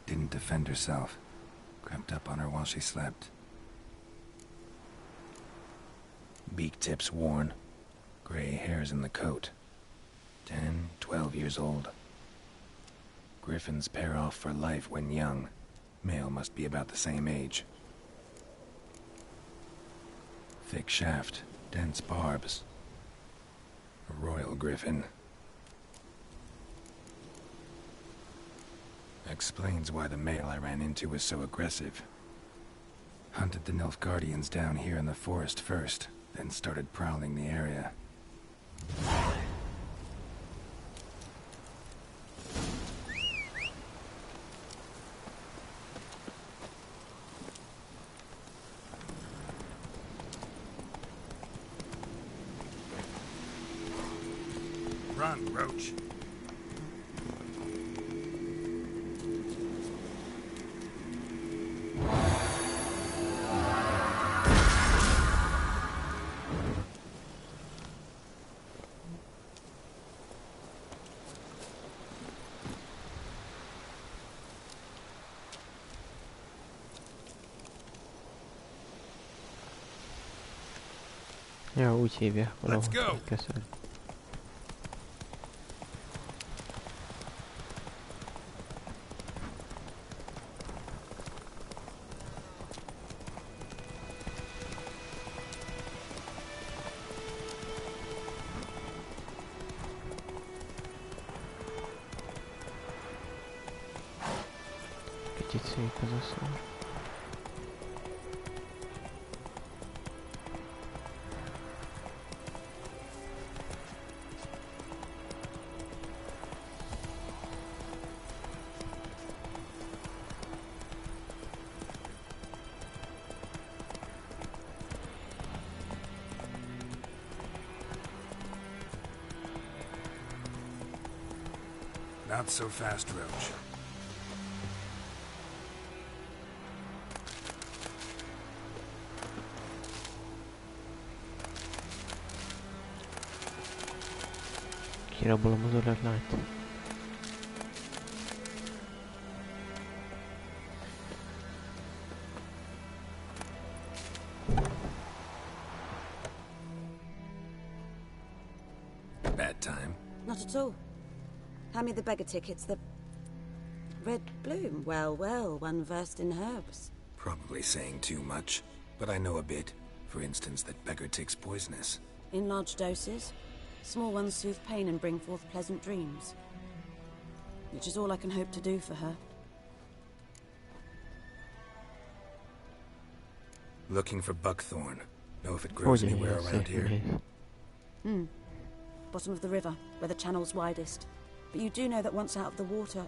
Didn't defend herself. Crept up on her while she slept. Beak tips worn. Gray hairs in the coat. 10, 12 years old. Griffins pair off for life when young. Male must be about the same age. Thick shaft, dense barbs. A royal griffin. Explains why the male I ran into was so aggressive. Hunted the Nilfgaardians down here in the forest first, then started prowling the area. Run, Roach. Ja úgy hívják valahol. Let's go! Köszönöm. Kicsit szék az a szó. Not so fast, Roach. Kirabolom az öreg lányt. Bad time. Not at all. Hand me the beggar tickets, the red bloom. Well, well, one versed in herbs. Probably saying too much, but I know a bit. For instance, that beggar tick's poisonous. In large doses. Small ones soothe pain and bring forth pleasant dreams. Which is all I can hope to do for her. Looking for buckthorn. Know if it grows anywhere around here? Bottom of the river, where the channel's widest. But you do know that once out of the water...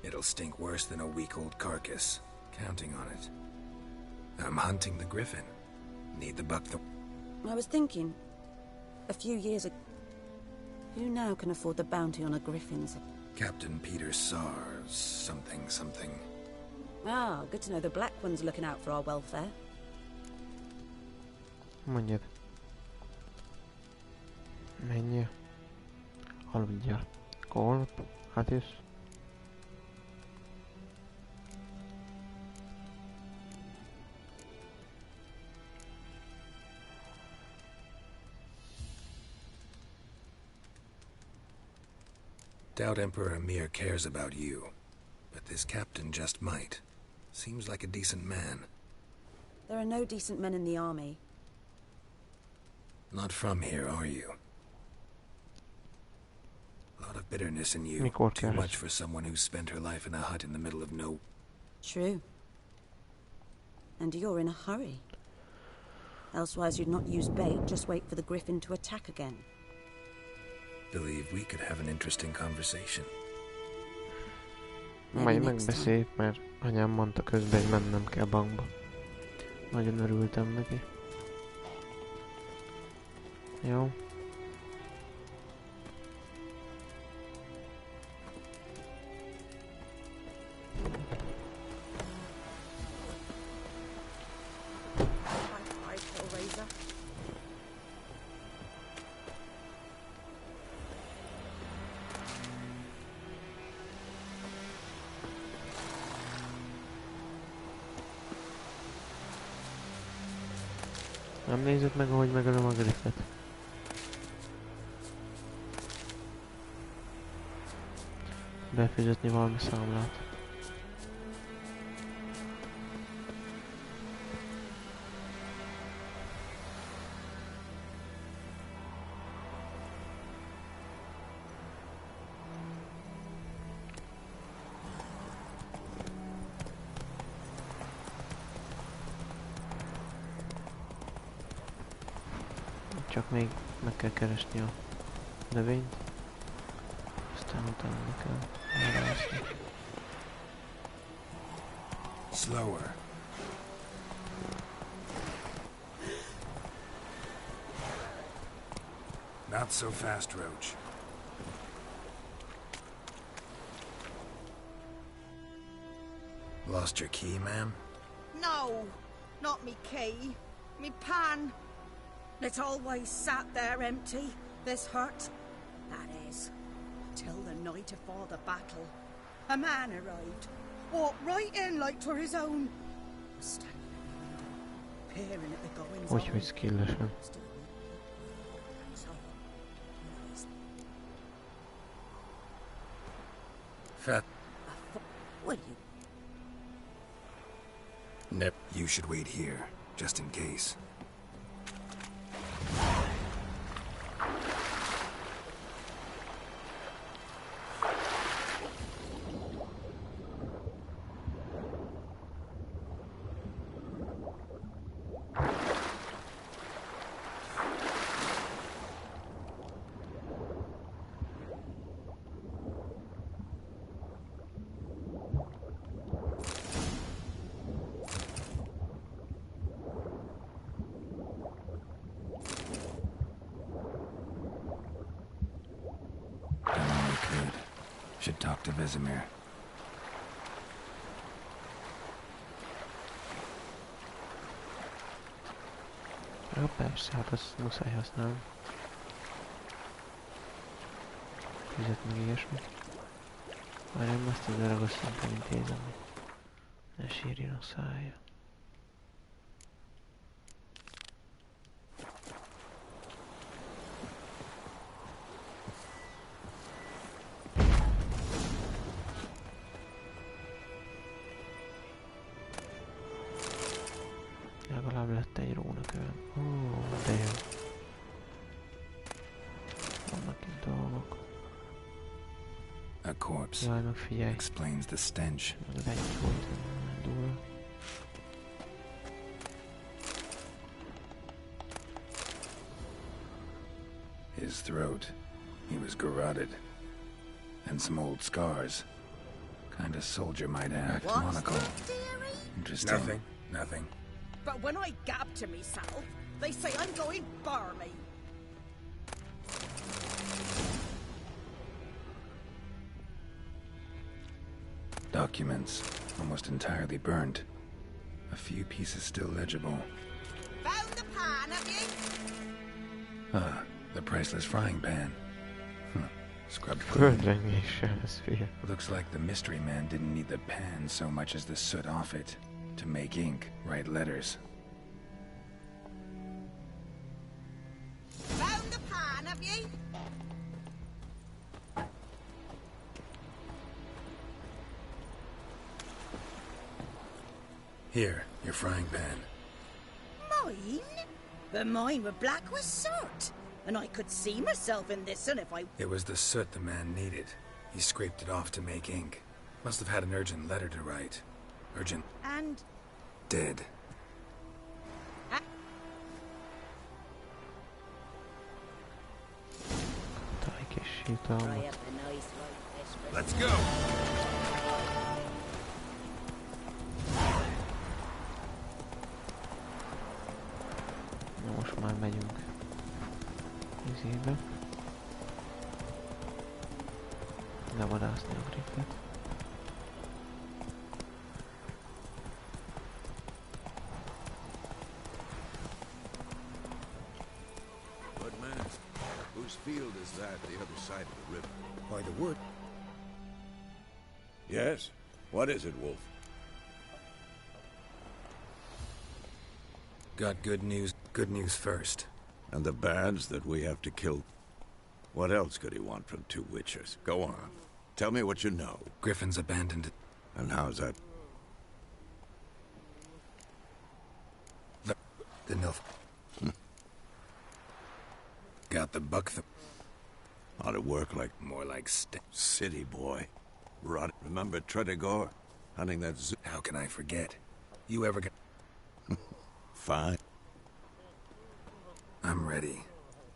It'll stink worse than a week-old carcass. Counting on it. I'm hunting the griffin. Need the buckthorn. I was thinking, a few years ago, who now can afford the bounty on a griffin's? Captain Peter Sars, something. Ah, good to know the Black One's looking out for our welfare. Mondjad. Menjél. Aludjál. Holnap? Hát jössz. Doubt Emperor Emir cares about you, but this captain just might. Seems like a decent man. There are no decent men in the army. Not from here, are you? A lot of bitterness in you. Mikor Too keres? much for someone who spent her life in a hut in the middle of no... True. And you're in a hurry. Elsewise you'd not use bait, just wait for the griffin to attack again. Believe we could have an interesting conversation. Majd megbeszéljük, mert anyám mondta közben, hogy mennem kell bankba. Nagyon örültem neki. Jó. Nem nézed meg, ahogy megölöm a griffet. Befizetni valami számlát. Csak még meg kell keresni a növényt. Aztán utána kell elrászni. Slower. Not so fast, Roach. Lost your key, ma'am? No, not me key. Me pan. It's always sat there empty, this hut. That is, till the night afore the battle. A man arrived, walked right in like 'twere his own. Standing at the window, peering at the goings on. Hogy skillesen. Fat. Will you? Nip. You should wait here, just in case. Should talk to Vesemir. Ja, persze, hát azt muszáj használni. Fizet meg ilyesmi. Várjam, azt az öregasszonyt elintézem. Ne sírjon a szája. Legalább lett egy rónakövem. Ó, de jó. Vannak itt dolgok. A corpse explains the stench. Meg egy volt, durva. His throat. He was garroted. And some old scars. Kind of soldier might have. Monocle. Interesting. Nothing. But when I gab to myself, they say I'm going barmy. Documents, almost entirely burnt. A few pieces still legible. Found the pan, have you? Ah, the priceless frying pan. Scrubbed clean. Looks like the mystery man didn't need the pan so much as the soot off it. To make ink, write letters. Found the pan, have you? Here, your frying pan. Mine? But mine were black with soot. And I could see myself in this, and if I... It was the soot the man needed. He scraped it off to make ink. Must have had an urgent letter to write. Urgent. And... Dead. Let's go! Na most már megyünk izébe. Levadászni a griffet. Whose field is that the other side of the river? By the wood. Yes? What is it, Wolf? Got good news. Good news first. And the bads that we have to kill. What else could he want from two witchers? Go on. Tell me what you know. Griffin's abandoned it. And how's that? The Nilf. Got the buck. Ought to work like... More like city boy. Rot. Remember Tredegor? Hunting that zoo? How can I forget? You ever get... Fine. I'm ready.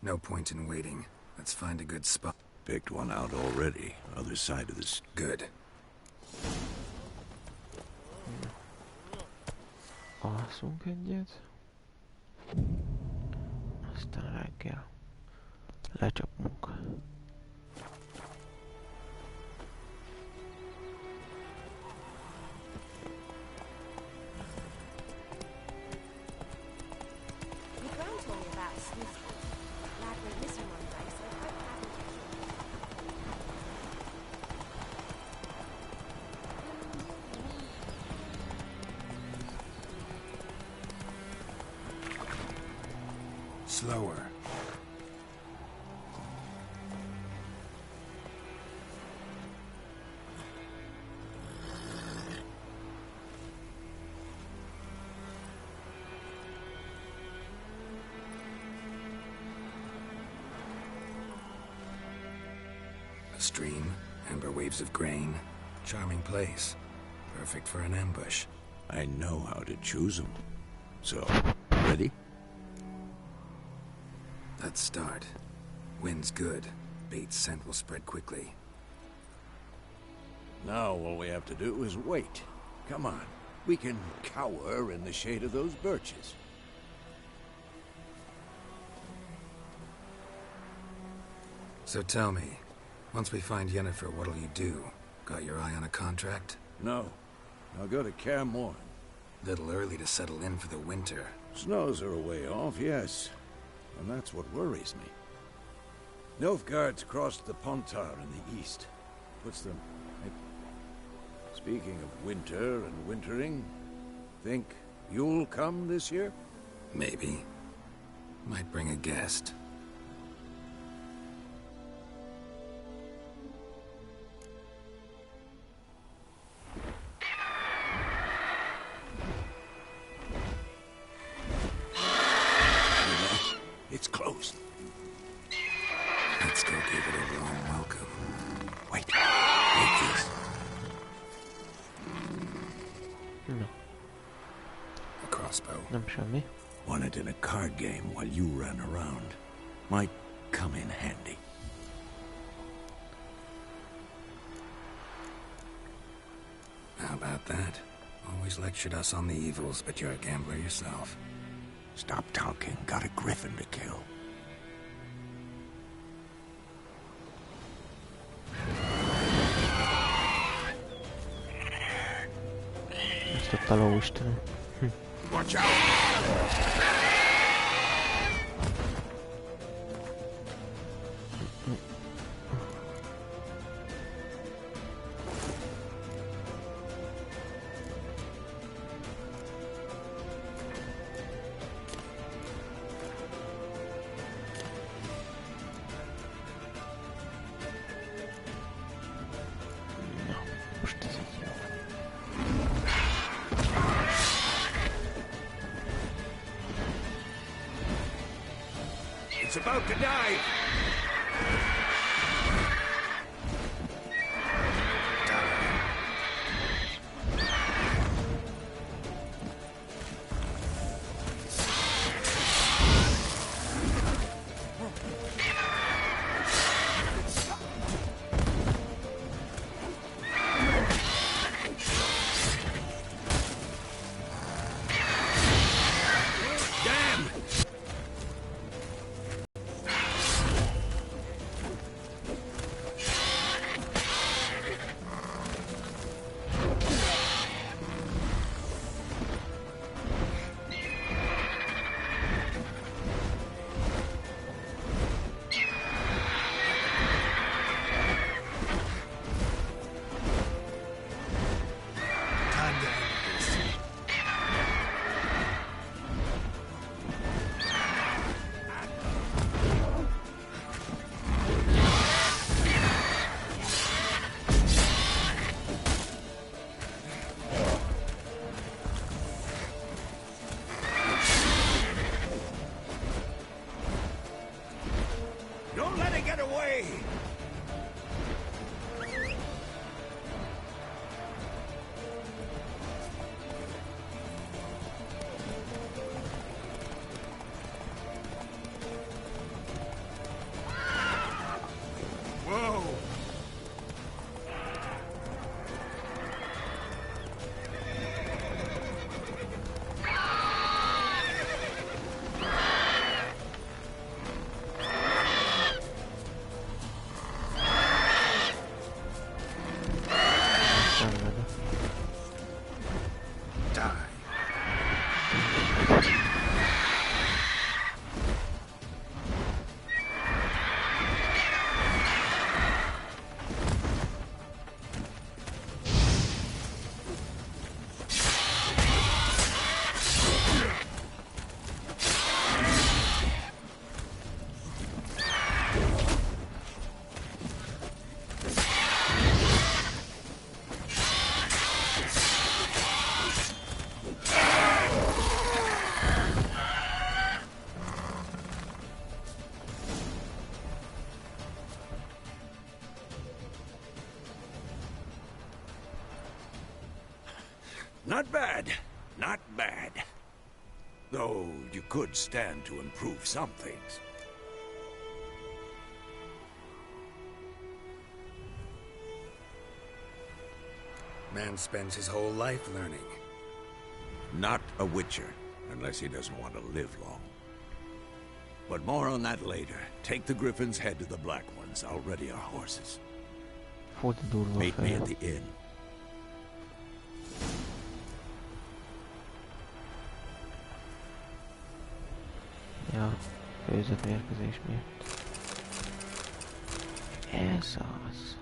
No point in waiting. Let's find a good spot. Picked one out already. Other side of this. Good. Alszunk egyet. Aztán reggel lecsapunk. Slower. A stream, amber waves of grain. Charming place. Perfect for an ambush. I know how to choose them. So, ready? Let's start. Wind's good. Bait's scent will spread quickly. Now all we have to do is wait. Come on. We can cower in the shade of those birches. So tell me, once we find Yennefer, what'll you do? Got your eye on a contract? No. I'll go to Kaer Morhen. Little early to settle in for the winter. Snows are a way off, yes. And that's what worries me. Nilfgaard's crossed the Pontar in the east. Puts them... Speaking of winter and wintering, think you'll come this year? Maybe. Might bring a guest. It's closed. Let's go give it a warm welcome. Wait. Take this. No. A crossbow. Nem semmi. Won it in a card game while you ran around. Might come in handy. How about that? Always lectured us on the evils, but you're a gambler yourself. Stop talking. Got a griffin to kill. Ezt ott a lóistenem. Watch out! It's about to die! Not bad. Not bad. Though you could stand to improve some things. Man spends his whole life learning. Not a witcher, unless he doesn't want to live long. But more on that later. Take the Griffin's head to the Black Ones. I'll ready our horses. Meet me at the inn. Ja, főzött mérkőzés miatt. Ez az.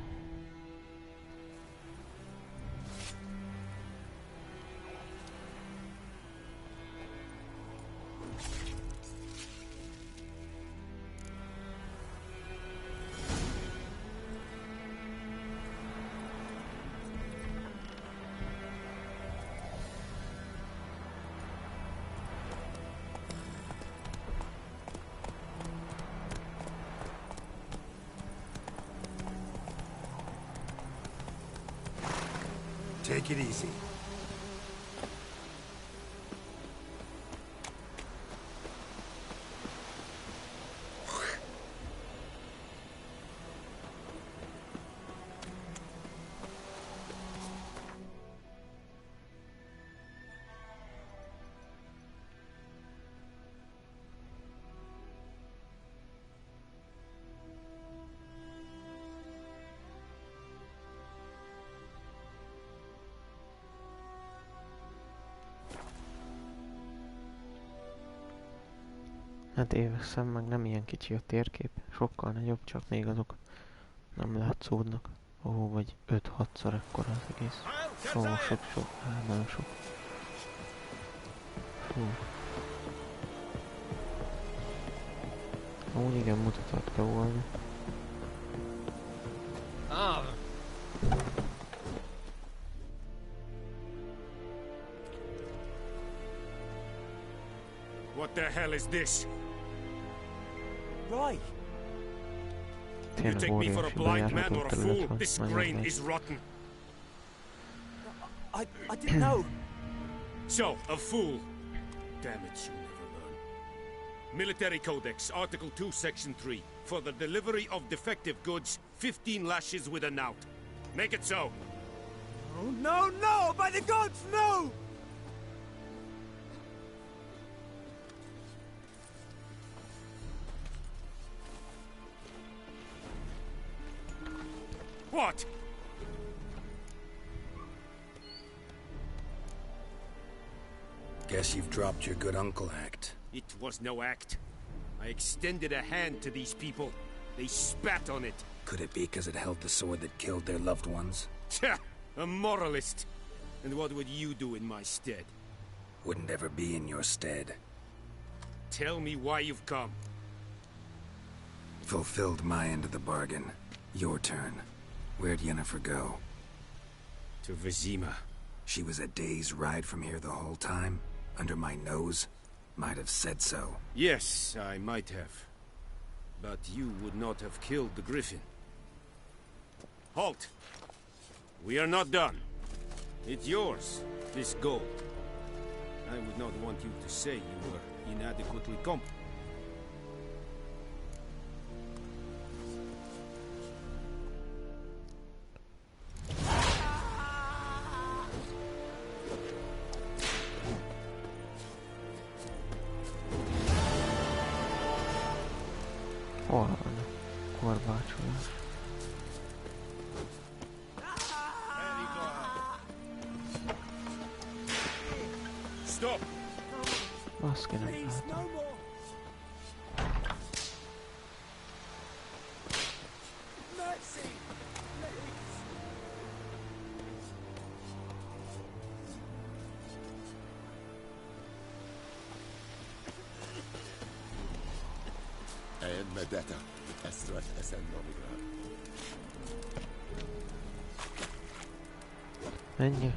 Take it easy. Hát éveszem meg nem ilyen kicsi a térkép, sokkal nagyobb, csak még azok nem látszódnak. Ó, vagy 5-6-szor ekkora az egész. Ó, sok, nagyon sok. Fú. Úgy igen, mutathatta volna. What the hell is this? Right. You take me for a blind man or a fool? This grain is rotten. I didn't know. So, a fool. Damn it, you never learn. Military Codex, Article 2, Section 3. For the delivery of defective goods, 15 lashes with a knout. Make it so. Oh, no, no! By the gods, no! What? Guess you've dropped your good uncle act. It was no act. I extended a hand to these people. They spat on it. Could it be because it held the sword that killed their loved ones? Tja, a moralist. And what would you do in my stead? Wouldn't ever be in your stead. Tell me why you've come. Fulfilled my end of the bargain. Your turn. Where'd Yennefer go? To Vizima. She was a day's ride from here the whole time? Under my nose? Might have said so. Yes, I might have. But you would not have killed the Griffin. Halt! We are not done. It's yours, this gold. I would not want you to say you were inadequately competent. Hol van a korbácsolás? Stop! Baszki, nem látom. Medeta, Estrat Essen Novigrad. Menjél.